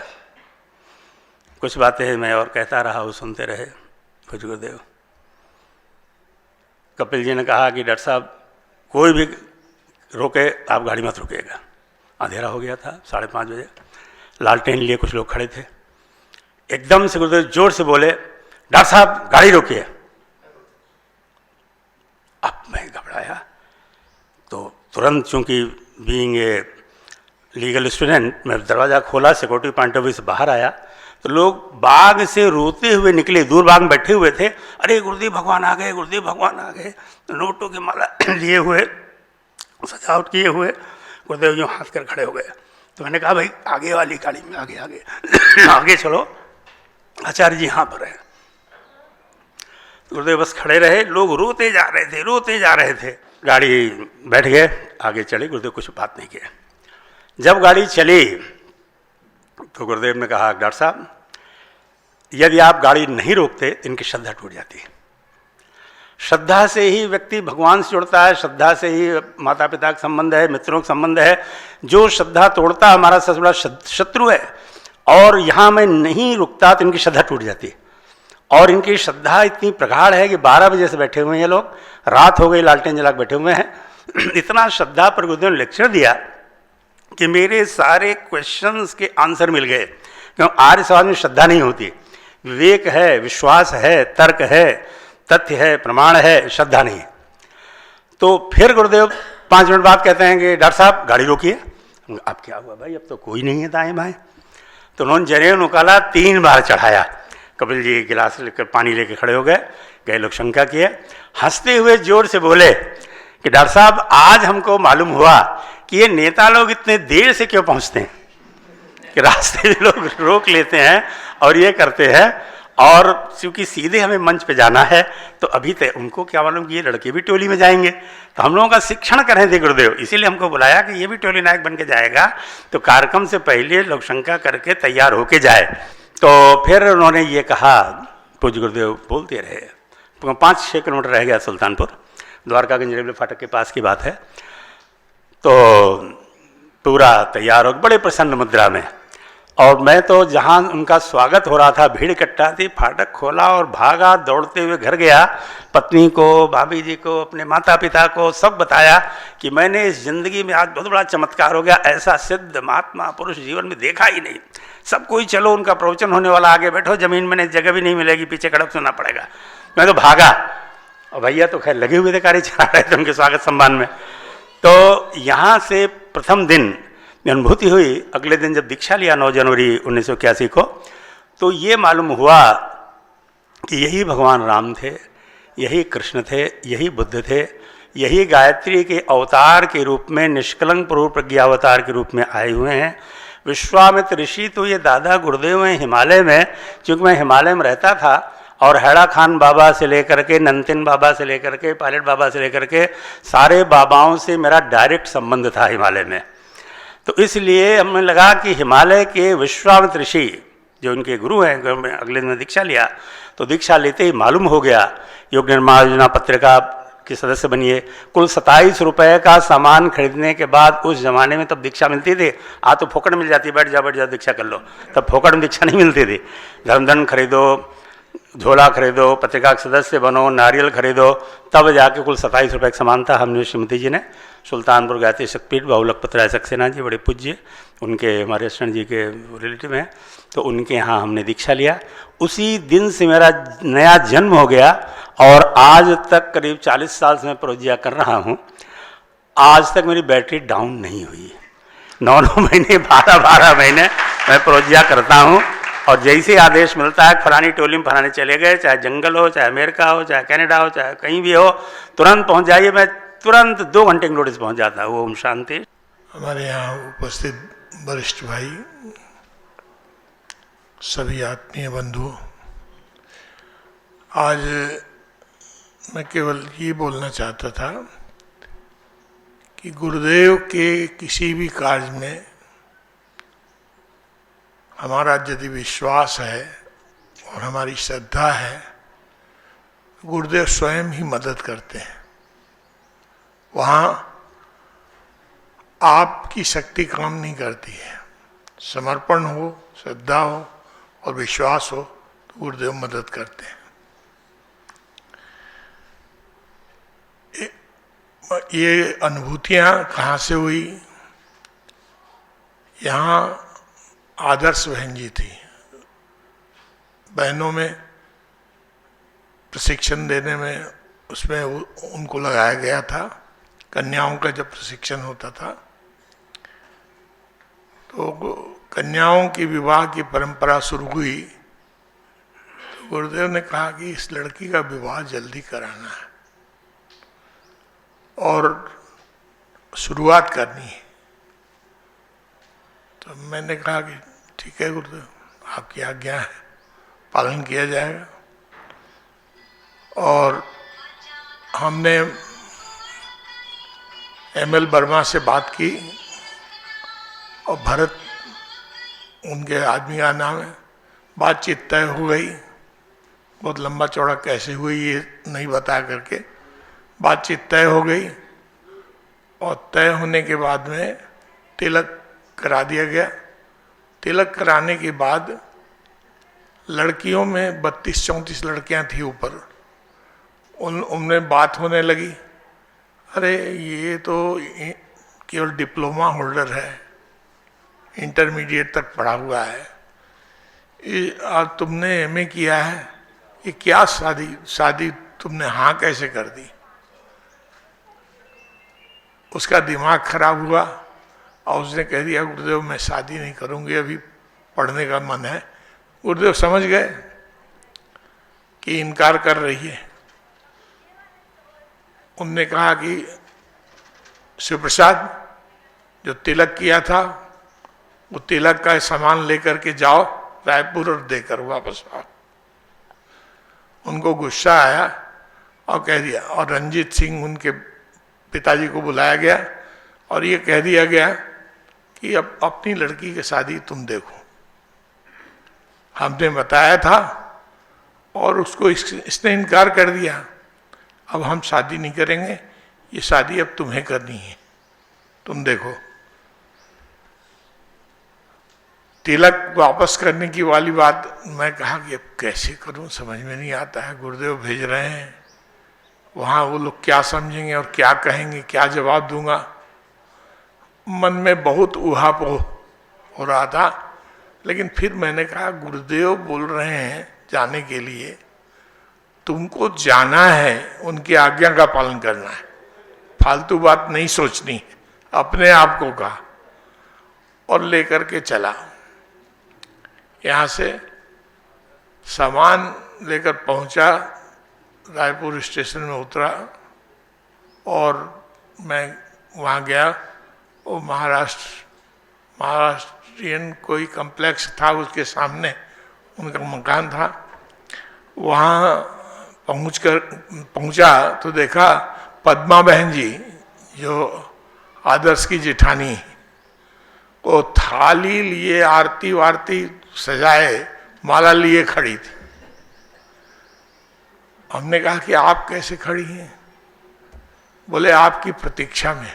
कुछ बातें मैं और कहता रहा, वो सुनते रहे कुछ गुरुदेव। कपिल जी ने कहा कि डॉक्टर साहब कोई भी रोके आप गाड़ी मत रुकिएगा। अंधेरा हो गया था, 5:30 बजे, लालटेन लिए कुछ लोग खड़े थे। एकदम से गुरुदेव जोर से बोले, डॉक्टर साहब गाड़ी रोकिए। अब मैं घबराया, तो तुरंत, चूंकि बीइंग ए लीगल स्टूडेंट, मैं दरवाज़ा खोला, सिक्योरिटी पॉइंट ऑफ व्यू से बाहर आया, तो लोग बाग से रोते हुए निकले, दूर बाग में बैठे हुए थे। अरे गुरुदेव भगवान आ गए, गुरुदेव भगवान आ गए। नोटों की माला लिए हुए, सजावट किए हुए, गुरुदेव यूँ हाथ कर खड़े हो गए। तो मैंने कहा भाई आगे वाली गाड़ी में आगे आगे आगे चलो, आचार्य जी यहाँ पर है। गुरुदेव बस खड़े रहे, लोग रोते जा रहे थे, रोते जा रहे थे। गाड़ी बैठ गए, आगे चले, गुरुदेव कुछ बात नहीं किया। जब गाड़ी चली तो गुरुदेव ने कहा, डॉक्टर साहब यदि आप गाड़ी नहीं रोकते तो इनकी श्रद्धा टूट जाती है। श्रद्धा से ही व्यक्ति भगवान से जुड़ता है, श्रद्धा से ही माता पिता का संबंध है, मित्रों का संबंध है। जो श्रद्धा तोड़ता हमारा सबसे बड़ा शत्रु है। और यहाँ मैं नहीं रुकता तो इनकी श्रद्धा टूट जाती है। और इनकी श्रद्धा इतनी प्रगाढ़ है कि 12 बजे से बैठे हुए हैं लोग, रात हो गई, लालटेन जला के बैठे हुए हैं। इतना श्रद्धा पर गुरुदेव ने लेक्चर दिया कि मेरे सारे क्वेश्चंस के आंसर मिल गए। क्यों? आर्य समाज में श्रद्धा नहीं होती, विवेक है, विश्वास है, तर्क है, तथ्य है, प्रमाण है, श्रद्धा नहीं है। तो फिर गुरुदेव 5 मिनट बाद कहते हैं कि डॉक्टर साहब गाड़ी रोकिए। अब क्या हुआ भाई, अब तो कोई नहीं है दाएं बाएं। तो उन्होंने जनेऊ निकाला, 3 बार चढ़ाया। कपिल जी गिलास लेकर पानी लेके खड़े हो गए लोग शंका किए, हंसते हुए जोर से बोले कि डॉक्टर साहब आज हमको मालूम हुआ कि ये नेता लोग इतने देर से क्यों पहुंचते हैं, कि रास्ते में लोग रोक लेते हैं और ये करते हैं। और क्योंकि सीधे हमें मंच पे जाना है, तो अभी तक उनको क्या मालूम कि ये लड़के भी टोली में जाएंगे। तो हम लोगों का शिक्षण कर रहे थे गुरुदेव, इसीलिए हमको बुलाया कि ये भी टोली नायक बन के जाएगा, तो कार्यक्रम से पहले लोग शंका करके तैयार होके जाए। तो फिर उन्होंने ये कहा, पूज्य गुरुदेव बोलते रहे, 5-6 किलोमीटर रह गया सुल्तानपुर, द्वारकागंज रेलवे फाटक के पास की बात है। तो पूरा तैयार हो, बड़े प्रसन्न मुद्रा में। और मैं तो जहाँ उनका स्वागत हो रहा था, भीड़ इकट्ठा थी, फाटक खोला और भागा, दौड़ते हुए घर गया। पत्नी को, भाभी जी को, अपने माता पिता को सब बताया कि मैंने इस जिंदगी में आज बहुत बड़ा चमत्कार हो गया, ऐसा सिद्ध महात्मा पुरुष जीवन में देखा ही नहीं। सब कोई चलो, उनका प्रवचन होने वाला, आगे बैठो, जमीन में जगह भी नहीं मिलेगी, पीछे खड़क सुनना पड़ेगा। मैं तो भागा, और भैया तो खैर लगे हुए थे, गाड़ी चला रहे थे उनके स्वागत सम्मान में। तो यहाँ से प्रथम दिन अनुभूति हुई। अगले दिन जब दीक्षा लिया 9 जनवरी 1981 को, तो ये मालूम हुआ कि यही भगवान राम थे, यही कृष्ण थे, यही बुद्ध थे, यही गायत्री के अवतार के रूप में, निष्कलंक पूर्व प्रज्ञा अवतार के रूप में आए हुए हैं। विश्वामित्र ऋषि तो ये दादा गुरुदेव हैं हिमालय में, क्योंकि मैं हिमालय में रहता था और हैड़ा खान बाबा से लेकर के, नंतिन बाबा से लेकर के, पायलट बाबा से लेकर के सारे बाबाओं से मेरा डायरेक्ट संबंध था हिमालय में। तो इसलिए हमें लगा कि हिमालय के विश्वामित्र ऋषि जो उनके गुरु हैं, अगले दिन दीक्षा लिया। तो दीक्षा लेते ही मालूम हो गया, योग निर्माण योजना पत्रिका के सदस्य बनिए। कुल 27 रुपये का सामान खरीदने के बाद, उस जमाने में तब दीक्षा मिलती थी, आज तो फोकट मिल जाती, बैठ जा दीक्षा कर लो, तब फोकट में दीक्षा नहीं मिलती थी। धर्मदंड खरीदो, झोला खरीदो, पत्रिका के सदस्य बनो, नारियल खरीदो, तब जाके कुल 27 रुपये का सामान था। हमने श्रीमती जी ने सुल्तानपुर गायत्री शक्तिपीठ बहुलखपत राय सक्सेना जी, बड़े पूज्य, उनके हमारे अष्टन जी के रिलेटिव हैं, तो उनके यहाँ हमने दीक्षा लिया। उसी दिन से मेरा नया जन्म हो गया और आज तक करीब 40 साल से मैं प्रोजिया कर रहा हूँ। आज तक मेरी बैटरी डाउन नहीं हुई। 9 महीने 12 महीने मैं प्रोजिया करता हूँ और जैसे आदेश मिलता है फलानी टोली में फलाने चले गए, चाहे जंगल हो, चाहे अमेरिका हो, चाहे कनाडा हो, चाहे कहीं भी हो, तुरंत पहुँच जाइए। मैं तुरंत 2 घंटे की नोटिस पहुँच जाता है। ओम शांति। हमारे यहाँ उपस्थित वरिष्ठ भाई, सभी आत्मीय बंधु, आज मैं केवल ये बोलना चाहता था कि गुरुदेव के किसी भी कार्य में हमारा यदि विश्वास है और हमारी श्रद्धा है, गुरुदेव स्वयं ही मदद करते हैं। वहाँ आपकी शक्ति काम नहीं करती है। समर्पण हो, श्रद्धा हो और विश्वास हो तो गुरुदेव मदद करते हैं। ये अनुभूतियाँ कहाँ से हुई? यहाँ आदर्श बहन जी थी, बहनों में प्रशिक्षण देने में, उसमें उनको लगाया गया था। कन्याओं का जब प्रशिक्षण होता था तो कन्याओं की विवाह की परंपरा शुरू हुई, तो गुरुदेव ने कहा कि इस लड़की का विवाह जल्दी कराना है और शुरुआत करनी है। तो मैंने कहा कि ठीक है गुरुदेव, आपकी आज्ञा है, पालन किया जाएगा। और हमने ML वर्मा से बात की और भरत उनके आदमी का नाम है, बातचीत तय हो गई। बहुत लंबा चौड़ा कैसे हुई ये नहीं बता करके बातचीत तय हो गई और तय होने के बाद में तिलक करा दिया गया। तिलक कराने के बाद लड़कियों में 32-34 लड़कियां थी ऊपर, उनमें बात होने लगी, अरे ये तो केवल डिप्लोमा होल्डर है, इंटरमीडिएट तक पढ़ा हुआ है, और तुमने MA किया है, ये क्या शादी तुमने हाँ कैसे कर दी? उसका दिमाग खराब हुआ और उसने कह दिया गुरुदेव मैं शादी नहीं करूंगी, अभी पढ़ने का मन है। गुरुदेव समझ गए कि इनकार कर रही है। उनने कहा कि शिवप्रसाद, जो तिलक किया था वो तिलक का सामान लेकर के जाओ रायपुर और देकर वापस आओ। उनको गुस्सा आया और कह दिया, और रंजीत सिंह उनके पिताजी को बुलाया गया और ये कह दिया गया कि अब अपनी लड़की की शादी तुम देखो। हमने बताया था और उसको इसने इनकार कर दिया, अब हम शादी नहीं करेंगे, ये शादी अब तुम्हें करनी है, तुम देखो। तिलक वापस करने की वाली बात, मैं कहा कि अब कैसे करूं, समझ में नहीं आता है। गुरुदेव भेज रहे हैं, वहाँ वो लोग क्या समझेंगे और क्या कहेंगे, क्या जवाब दूंगा। मन में बहुत उहापोह हो रहा था, लेकिन फिर मैंने कहा गुरुदेव बोल रहे हैं जाने के लिए, तुमको जाना है, उनकी आज्ञा का पालन करना है, फालतू बात नहीं सोचनी है, अपने आप को कहा और लेकर के चला। यहाँ से सामान लेकर पहुँचा, रायपुर स्टेशन में उतरा और मैं वहाँ गया। वो महाराष्ट्रियन कोई कम्प्लेक्स था, उसके सामने उनका मकान था। वहाँ पहुँचा तो देखा पद्मा बहन जी, जो आदर्श की जेठानी, वो थाली लिए आरती वारती सजाए माला लिए खड़ी थी। हमने कहा कि आप कैसे खड़ी हैं? बोले आपकी प्रतीक्षा में,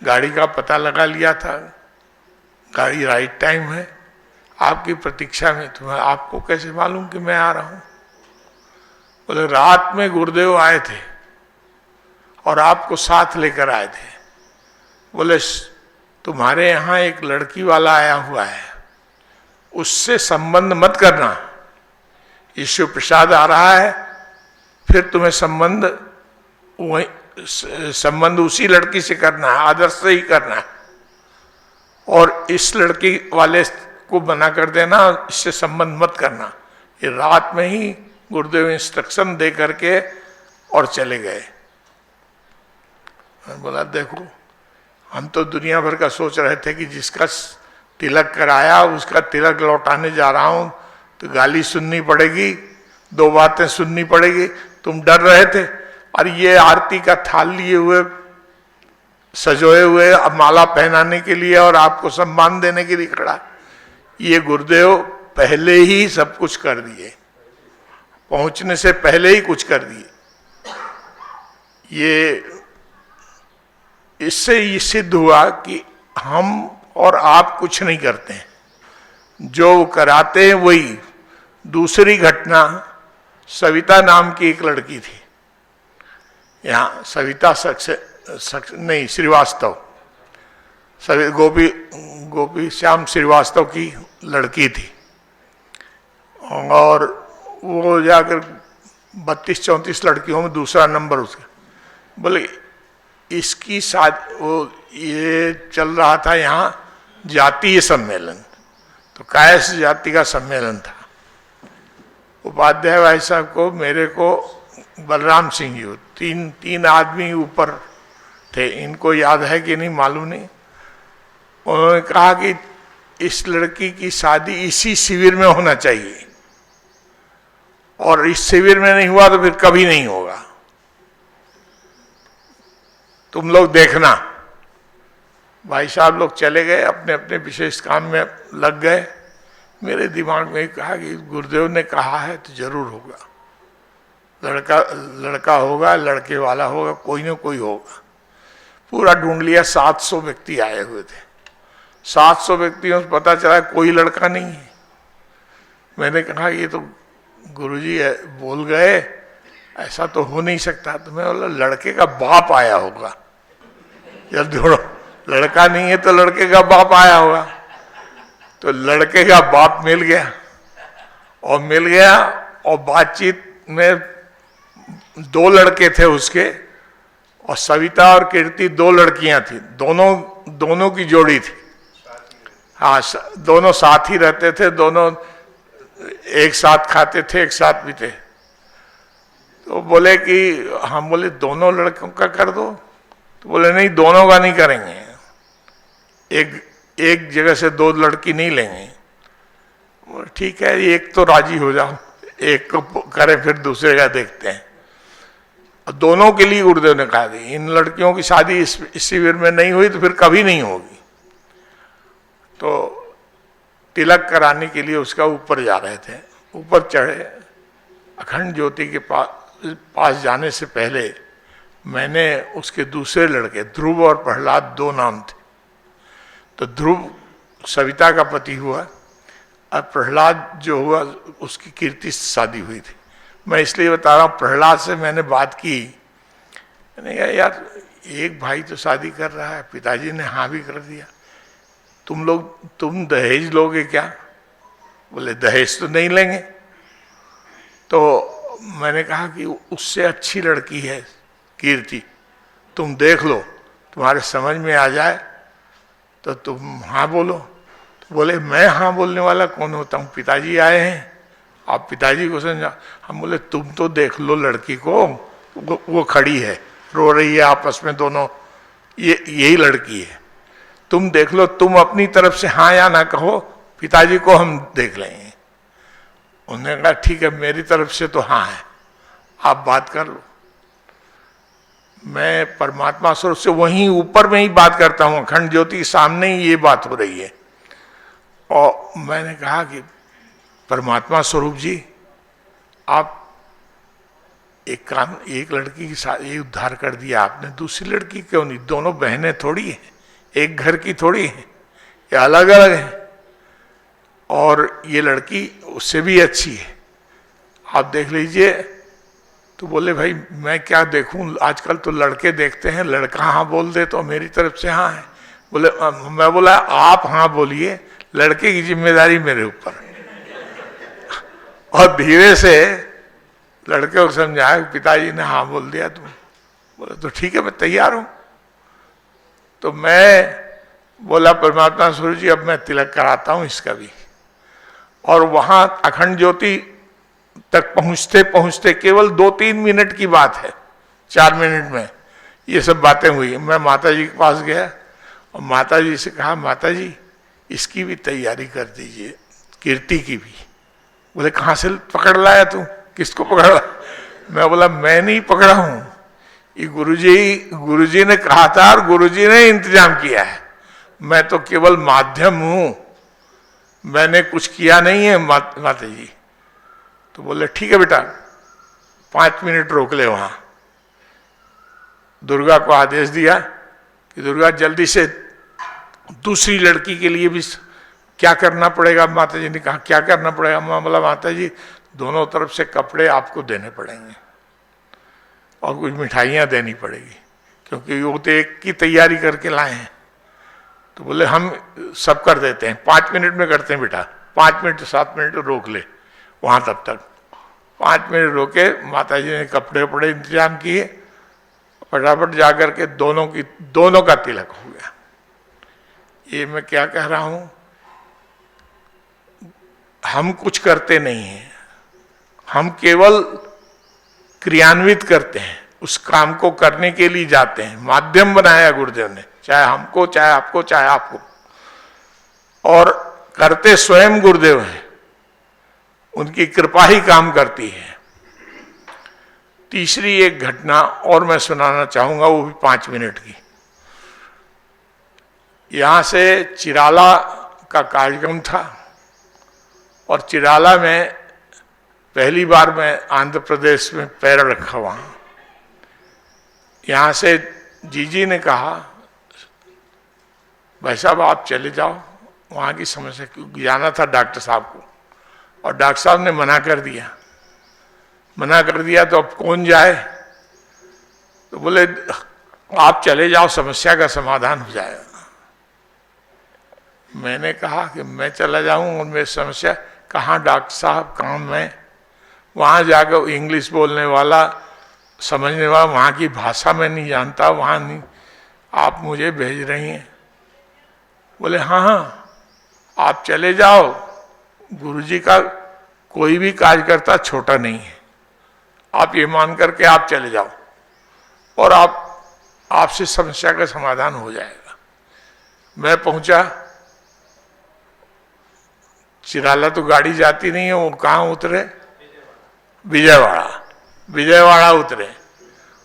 गाड़ी का पता लगा लिया था, गाड़ी राइट टाइम है, आपकी प्रतीक्षा में। तुम्हें आपको कैसे मालूम कि मैं आ रहा हूं? बोले रात में गुरुदेव आए थे और आपको साथ लेकर आए थे। बोले तुम्हारे यहाँ एक लड़की वाला आया हुआ है, उससे संबंध मत करना। ईश्वर प्रसाद आ रहा है, फिर तुम्हें संबंध उसी लड़की से करना है, आदर्श से ही करना है। और इस लड़की वाले को मना कर देना, इससे संबंध मत करना। ये रात में ही गुरुदेव इंस्ट्रक्शन दे करके और चले गए। मैं बोला देखो, हम तो दुनिया भर का सोच रहे थे कि जिसका तिलक कराया उसका तिलक लौटाने जा रहा हूं तो गाली सुननी पड़ेगी, 2 बातें सुननी पड़ेगी। तुम डर रहे थे, और ये आरती का थाल लिए हुए, सजोए हुए, अब माला पहनाने के लिए और आपको सम्मान देने के लिए खड़ा। ये गुरुदेव पहले ही सब कुछ कर दिए, पहुंचने से पहले ही कुछ कर दिए। ये इससे ये सिद्ध हुआ कि हम और आप कुछ नहीं करते हैं, जो कराते हैं वही। दूसरी घटना, सविता नाम की एक लड़की थी यहाँ, सविता नहीं श्रीवास्तव, गोपी श्याम श्रीवास्तव की लड़की थी। और वो जाकर 32-34 लड़कियों में दूसरा नंबर उसका। बोले इसकी शादी, वो ये चल रहा था यहाँ जातीय सम्मेलन, तो कायस्थ जाति का सम्मेलन था। उपाध्याय भाई साहब को, मेरे को, बलराम सिंह जी, तीन आदमी ऊपर थे। इनको याद है कि नहीं मालूम नहीं। उन्होंने कहा कि इस लड़की की शादी इसी शिविर में होना चाहिए, और इस शिविर में नहीं हुआ तो फिर कभी नहीं होगा। तुम लोग देखना। भाई साहब लोग चले गए, अपने अपने विशेष काम में लग गए। मेरे दिमाग में कहा कि गुरुदेव ने कहा है तो जरूर होगा, लड़का होगा, लड़के वाला होगा, कोई ना कोई होगा। पूरा ढूंढ लिया, 700 व्यक्ति आए हुए थे। 700 व्यक्तियों से पता चला कोई लड़का नहीं है। मैंने कहा ये तो गुरुजी बोल गए, ऐसा तो हो नहीं सकता। तो मैं बोला लड़के का बाप आया होगा। जब ढूंढो लड़का नहीं है तो लड़के का बाप आया होगा। तो लड़के का बाप मिल गया, और बातचीत में 2 लड़के थे उसके, और सविता और कीर्ति 2 लड़कियां थी। दोनों की जोड़ी थी। हाँ, दोनों साथ ही रहते थे, दोनों एक साथ खाते थे, एक साथ पीते। तो बोले कि हम बोले दोनों लड़कों का कर दो। तो बोले नहीं, दोनों का नहीं करेंगे, एक जगह से 2 लड़की नहीं लेंगे। ठीक है, एक तो राजी हो जाओ, एक को करें, फिर दूसरे का देखते हैं। दोनों के लिए गुरुदेव ने कहा दी, इन लड़कियों की शादी इस शिविर में नहीं हुई तो फिर कभी नहीं होगी। तो तिलक कराने के लिए उसका ऊपर जा रहे थे। ऊपर चढ़े, अखंड ज्योति के पास जाने से पहले मैंने उसके दूसरे लड़के, ध्रुव और प्रहलाद, 2 नाम थे। तो ध्रुव सविता का पति हुआ, और प्रहलाद जो हुआ उसकी कीर्ति से शादी हुई थी। मैं इसलिए बता रहा हूँ, प्रहलाद से मैंने बात की। मैंने कहा यार, एक भाई तो शादी कर रहा है, पिताजी ने हाँ भी कर दिया, तुम दहेज लोगे क्या? बोले दहेज तो नहीं लेंगे। तो मैंने कहा कि उससे अच्छी लड़की है कीर्ति, तुम देख लो, तुम्हारे समझ में आ जाए तो तुम हाँ बोलो। तो बोले मैं हाँ बोलने वाला कौन होता हूँ, पिताजी आए हैं, आप पिताजी को समझा। हम बोले तुम तो देख लो लड़की को, वो खड़ी है, रो रही है, आपस में दोनों, यही लड़की है, तुम देख लो, तुम अपनी तरफ से हाँ या ना कहो, पिताजी को हम देख लेंगे। उन्होंने कहा ठीक है, मेरी तरफ से तो हाँ है, आप बात कर लो। मैं परमात्मा स्वरूप से वहीं ऊपर में ही बात करता हूँ, अखंड ज्योति के सामने ही ये बात हो रही है। और मैंने कहा कि परमात्मा स्वरूप जी, आप एक लड़की के साथ ये उद्धार कर दिया आपने, दूसरी लड़की क्यों नहीं? दोनों बहनें थोड़ी हैं, एक घर की थोड़ी हैं, ये अलग अलग हैं, और ये लड़की उससे भी अच्छी है, आप देख लीजिए। तो बोले भाई मैं क्या देखूं, आजकल तो लड़के देखते हैं, लड़का हाँ बोल दे तो मेरी तरफ से हाँ है। बोले मैं बोला आप हाँ बोलिए, लड़के की जिम्मेदारी मेरे ऊपर। और धीरे से लड़के को समझाया, पिताजी ने हाँ बोल दिया। तुम बोले तो ठीक है, मैं तैयार हूं। तो मैं बोला परमात्मा स्वरूप जी, अब मैं तिलक कराता हूं इसका भी। और वहां अखंड ज्योति तक पहुंचते पहुंचते केवल 2-3 मिनट की बात है, 4 मिनट में ये सब बातें हुई। मैं माता जी के पास गया और माता जी से कहा, माता जी इसकी भी तैयारी कर दीजिए, कीर्ति की भी। बोले कहाँ से पकड़ लाया तू, किसको पकड़ा? मैं बोला मैं नहीं पकड़ा हूं, ये गुरुजी ने कहा था और गुरुजी ने इंतजाम किया है, मैं तो केवल माध्यम हूं, मैंने कुछ किया नहीं है माता जी। तो बोले ठीक है बेटा, 5 मिनट रोक ले। वहां दुर्गा को आदेश दिया कि दुर्गा जल्दी से दूसरी लड़की के लिए भी क्या करना पड़ेगा। माता जी ने कहा क्या करना पड़ेगा? मैं बोला माता जी दोनों तरफ से कपड़े आपको देने पड़ेंगे और कुछ मिठाइयाँ देनी पड़ेगी, क्योंकि वो तो एक की तैयारी करके लाए हैं। तो बोले हम सब कर देते हैं, 5 मिनट में करते हैं बेटा। 5 मिनट 7 मिनट रोक ले वहाँ, तब तक 5 मिनट रोके। माता जी ने कपड़े वपड़े इंतजाम किए, फटाफट जा करके दोनों का तिलक हो गया। ये मैं क्या कह रहा हूँ, हम कुछ करते नहीं हैं, हम केवल क्रियान्वित करते हैं, उस काम को करने के लिए जाते हैं। माध्यम बनाया गुरुदेव ने, चाहे हमको, चाहे आपको, चाहे आपको, और करते स्वयं गुरुदेव हैं, उनकी कृपा ही काम करती है। तीसरी एक घटना और मैं सुनाना चाहूंगा, वो भी 5 मिनट की। यहां से चिराला का कार्यक्रम था और चिराला में पहली बार मैं आंध्र प्रदेश में पैर रखा। वहां यहां से जीजी ने कहा भाई साहब आप चले जाओ, वहां की समस्या, क्योंकि जाना था डॉक्टर साहब को, और डॉक्टर साहब ने मना कर दिया। तो अब कौन जाए? तो बोले आप चले जाओ, समस्या का समाधान हो जाएगा। मैंने कहा कि मैं चला जाऊं और मेरी समस्या कहाँ? डॉक्टर साहब कहाँ? मैं वहाँ जाकर इंग्लिश बोलने वाला, समझने वाला, वहाँ की भाषा मैं नहीं जानता, वहाँ नहीं, आप मुझे भेज रही हैं? बोले हाँ हाँ आप चले जाओ, गुरुजी का कोई भी कार्यकर्ता छोटा नहीं है, आप ये मान करके आप चले जाओ और आपसे समस्या का समाधान हो जाएगा। मैं पहुंचा चिराला, तो गाड़ी जाती नहीं है, वो कहाँ उतरे? विजयवाड़ा उतरे।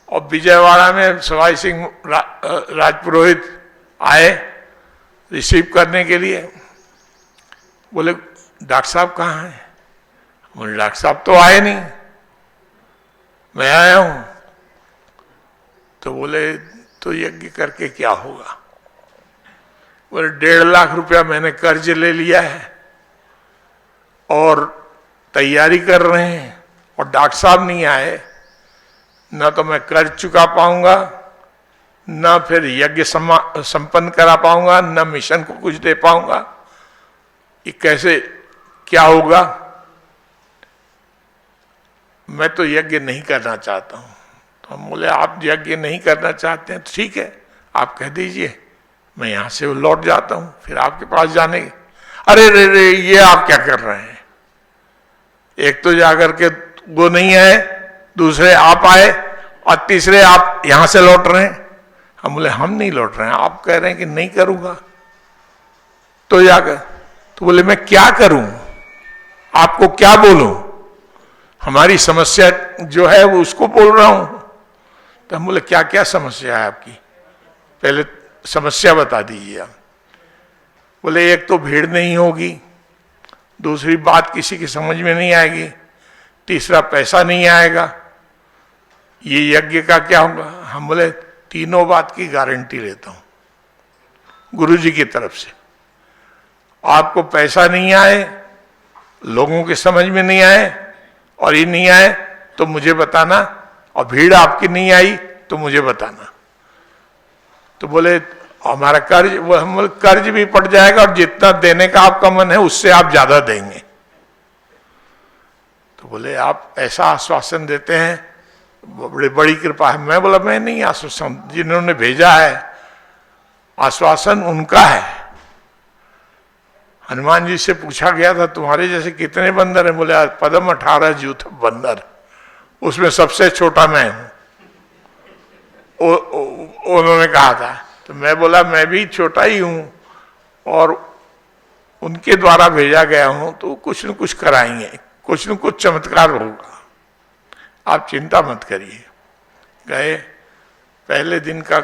और विजयवाड़ा में सवाई सिंह राजपुरोहित आए रिसीव करने के लिए। बोले डॉक्टर साहब कहाँ हैं? बोले डॉक्टर साहब तो आए नहीं, मैं आया हूं। तो बोले तो यज्ञ करके क्या होगा? बोले 1.5 लाख रुपया मैंने कर्ज ले लिया है और तैयारी कर रहे हैं, और डॉक्टर साहब नहीं आए, न तो मैं कर्ज चुका पाऊंगा, न फिर यज्ञ संपन्न करा पाऊंगा, न मिशन को कुछ दे पाऊंगा। ये कैसे क्या होगा? मैं तो यज्ञ नहीं करना चाहता हूं। तो हम बोले आप यज्ञ नहीं करना चाहते हैं तो ठीक है, आप कह दीजिए, मैं यहां से लौट जाता हूं, फिर आपके पास जाने। अरे रे रे, ये आप क्या कर रहे हैं? एक तो जाकर के वो नहीं आए, दूसरे आप आए, और तीसरे आप यहां से लौट रहे हैं। हम बोले हम नहीं लौट रहे हैं, आप कह रहे हैं कि नहीं करूंगा, तो जाकर। तो बोले मैं क्या करूं, आपको क्या बोलूं? हमारी समस्या जो है वो उसको बोल रहा हूं। तो हम बोले क्या क्या समस्या है आपकी, पहले समस्या बता दीजिए आप। बोले एक तो भीड़ नहीं होगी, दूसरी बात किसी की समझ में नहीं आएगी, तीसरा पैसा नहीं आएगा, ये यज्ञ का क्या होगा। हम बोले तीनों बात की गारंटी लेता हूं गुरु जी की तरफ से। आपको पैसा नहीं आए, लोगों की समझ में नहीं आए, और ये नहीं आए तो मुझे बताना, और भीड़ आपकी नहीं आई तो मुझे बताना। तो बोले हमारा कर्ज, वो हम बोले कर्ज भी पड़ जाएगा और जितना देने का आपका मन है उससे आप ज्यादा देंगे। तो बोले आप ऐसा आश्वासन देते हैं, बड़ी बड़ी कृपा है। मैं बोला मैं नहीं आश्वासन, जिन्होंने भेजा है आश्वासन उनका है। हनुमान जी से पूछा गया था तुम्हारे जैसे कितने बंदर हैं, बोले पद्म 18 जूथ बंदर, उसमें सबसे छोटा मैं हूं। उन्होंने कहा था, तो मैं बोला मैं भी छोटा ही हूं और उनके द्वारा भेजा गया हूं, तो कुछ न कुछ कराएंगे, कुछ न कुछ चमत्कार होगा, आप चिंता मत करिए। गए, पहले दिन का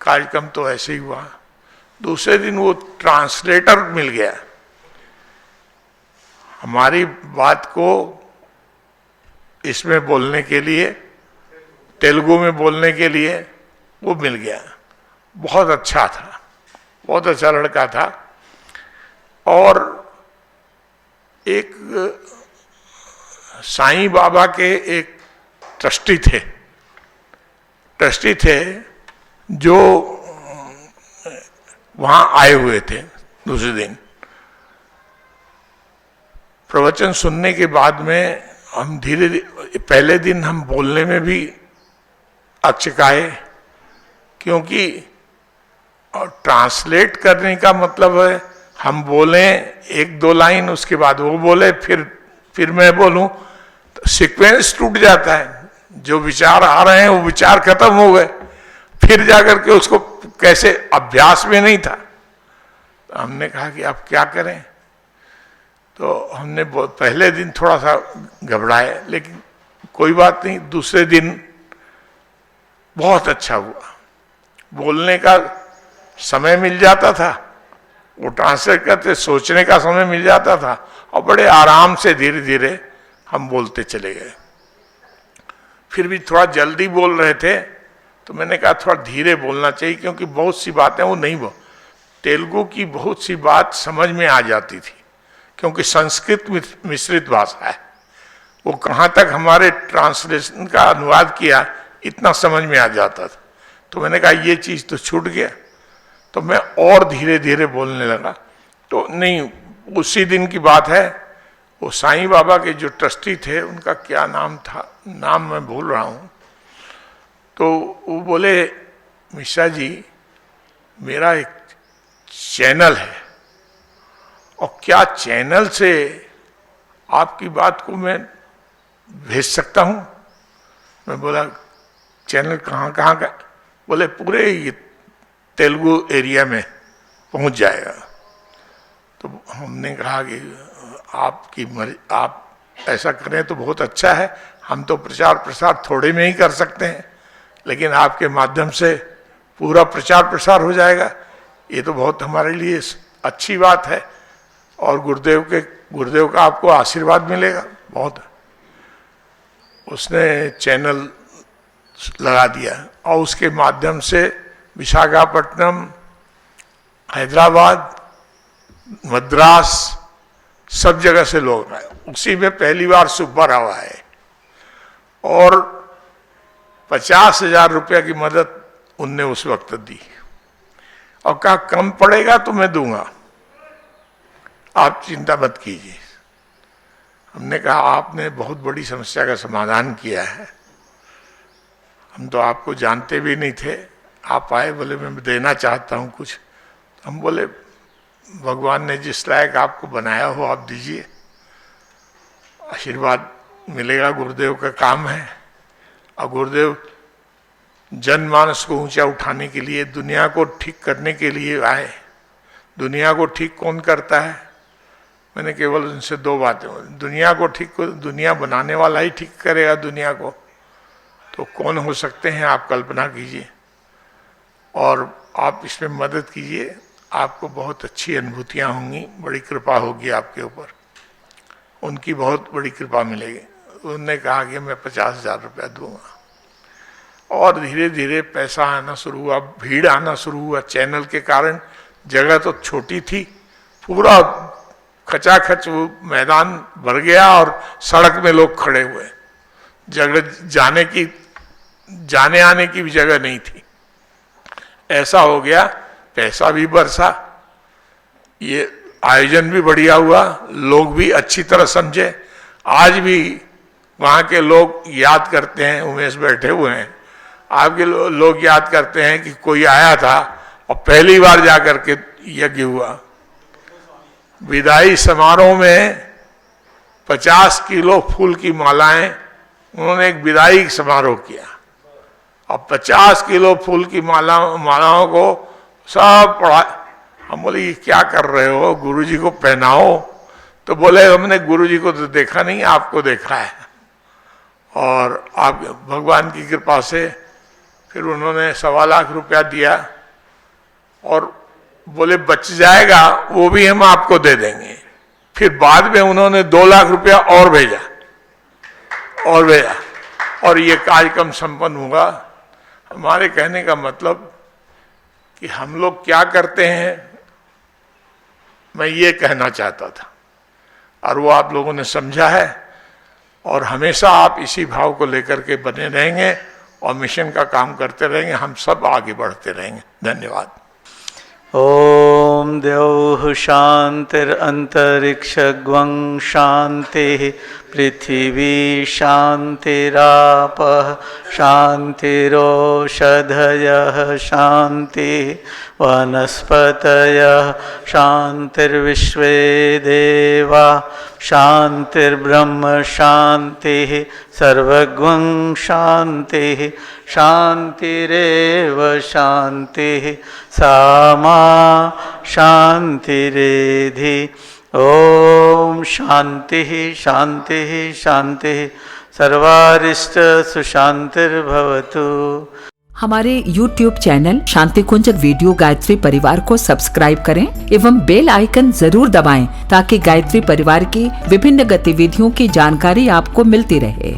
कार्यक्रम तो ऐसे ही हुआ। दूसरे दिन वो ट्रांसलेटर मिल गया, हमारी बात को इसमें बोलने के लिए, तेलुगु में बोलने के लिए वो मिल गया। बहुत अच्छा था, बहुत अच्छा लड़का था। और एक साईं बाबा के एक ट्रस्टी थे जो वहां आए हुए थे। दूसरे दिन प्रवचन सुनने के बाद में हम धीरे धीरे, पहले दिन हम बोलने में भी अचकाए, क्योंकि और ट्रांसलेट करने का मतलब है हम बोलें एक दो लाइन, उसके बाद वो बोले, फिर मैं बोलूं, तो सीक्वेंस टूट जाता है। जो विचार आ रहे हैं वो विचार खत्म हो गए, फिर जाकर के उसको कैसे, अभ्यास में नहीं था। तो हमने कहा कि अब क्या करें। तो हमने पहले दिन थोड़ा सा घबराए, लेकिन कोई बात नहीं, दूसरे दिन बहुत अच्छा हुआ। बोलने का समय मिल जाता था, वो ट्रांसलेट करते, सोचने का समय मिल जाता था, और बड़े आराम से धीरे धीरे हम बोलते चले गए। फिर भी थोड़ा जल्दी बोल रहे थे, तो मैंने कहा थोड़ा धीरे बोलना चाहिए, क्योंकि बहुत सी बातें वो नहीं बोल, तेलुगु की बहुत सी बात समझ में आ जाती थी, क्योंकि संस्कृत मिश्रित भाषा है। वो कहाँ तक हमारे ट्रांसलेशन का अनुवाद किया इतना समझ में आ जाता था। तो मैंने कहा ये चीज़ तो छूट गया, तो मैं और धीरे धीरे बोलने लगा। तो नहीं, उसी दिन की बात है, वो साईं बाबा के जो ट्रस्टी थे, उनका क्या नाम था, नाम मैं भूल रहा हूँ। तो वो बोले मिश्रा जी मेरा एक चैनल है, और क्या चैनल से आपकी बात को मैं भेज सकता हूँ। मैं बोला चैनल कहाँ कहाँ का, बोले पूरे तेलुगु एरिया में पहुँच जाएगा। तो हमने कहा कि आपकी आप ऐसा करें तो बहुत अच्छा है, हम तो प्रचार प्रसार थोड़े में ही कर सकते हैं, लेकिन आपके माध्यम से पूरा प्रचार प्रसार हो जाएगा, ये तो बहुत हमारे लिए अच्छी बात है, और गुरुदेव का आपको आशीर्वाद मिलेगा बहुत। उसने चैनल लगा दिया, और उसके माध्यम से विशाखापट्टनम, हैदराबाद, मद्रास, सब जगह से लोग आए। उसी में पहली बार सुब्बाराव आए, और 50,000 रुपया की मदद उनने उस वक्त दी, और कहा कम पड़ेगा तो मैं दूंगा, आप चिंता मत कीजिए। हमने कहा आपने बहुत बड़ी समस्या का समाधान किया है, हम तो आपको जानते भी नहीं थे, आप आए, बोले मैं देना चाहता हूँ कुछ। हम बोले भगवान ने जिस लायक आपको बनाया हो आप दीजिए, आशीर्वाद मिलेगा, गुरुदेव का काम है। और गुरुदेव जनमानस को ऊंचा उठाने के लिए, दुनिया को ठीक करने के लिए आए। दुनिया को ठीक कौन करता है? मैंने केवल उनसे दो बातें, दुनिया को ठीक, दुनिया बनाने वाला ही ठीक करेगा दुनिया को, तो कौन हो सकते हैं आप कल्पना कीजिए, और आप इसमें मदद कीजिए। आपको बहुत अच्छी अनुभूतियां होंगी, बड़ी कृपा होगी आपके ऊपर, उनकी बहुत बड़ी कृपा मिलेगी। उन्होंने कहा कि मैं 50,000 रुपया दूंगा, और धीरे धीरे पैसा आना शुरू हुआ, भीड़ आना शुरू हुआ। चैनल के कारण जगह तो छोटी थी, पूरा खचाखच वो मैदान भर गया और सड़क में लोग खड़े हुए, जगह जाने आने की भी जगह नहीं थी। ऐसा हो गया, पैसा भी बरसा, ये आयोजन भी बढ़िया हुआ, लोग भी अच्छी तरह समझे। आज भी वहाँ के लोग याद करते हैं, उमेश बैठे हुए हैं, आपके लोग याद करते हैं कि कोई आया था और पहली बार जाकर के यज्ञ हुआ। विदाई समारोह में 50 किलो फूल की मालाएं, उन्होंने एक विदाई समारोह किया और 50 किलो फूल की मालाओं को सब पढ़ा। हम बोले ये क्या कर रहे हो, गुरुजी को पहनाओ। तो बोले हमने गुरुजी को तो देखा नहीं, आपको देखा है, और आप भगवान की कृपा से फिर उन्होंने 1.25 लाख रुपया दिया और बोले बच जाएगा वो भी हम आपको दे देंगे। फिर बाद में उन्होंने 2 लाख रुपया और भेजा और ये कार्यक्रम संपन्न हुआ। हमारे कहने का मतलब कि हम लोग क्या करते हैं, मैं ये कहना चाहता था, और वो आप लोगों ने समझा है, और हमेशा आप इसी भाव को लेकर के बने रहेंगे और मिशन का काम करते रहेंगे, हम सब आगे बढ़ते रहेंगे। धन्यवाद। ओम द्यौः शान्तिरन्तरिक्षगं शान्तिः पृथिवी शान्तिरापः शान्तिरोषधयः शान्तिः वनस्पतयः शान्तिर्विश्वे देवा शान्तिर्ब्रह्म शान्तिः सर्वगं शान्तिः शान्तिरेव शान्तिः सामा शान्तिरेधि। ओम शान्तिः शान्तिः शान्तिः सर्वारिष्ट सुशान्तिर्भवतु। हमारे YouTube चैनल शांति कुंज वीडियो गायत्री परिवार को सब्सक्राइब करें एवं बेल आइकन जरूर दबाएं ताकि गायत्री परिवार की विभिन्न गतिविधियों की जानकारी आपको मिलती रहे।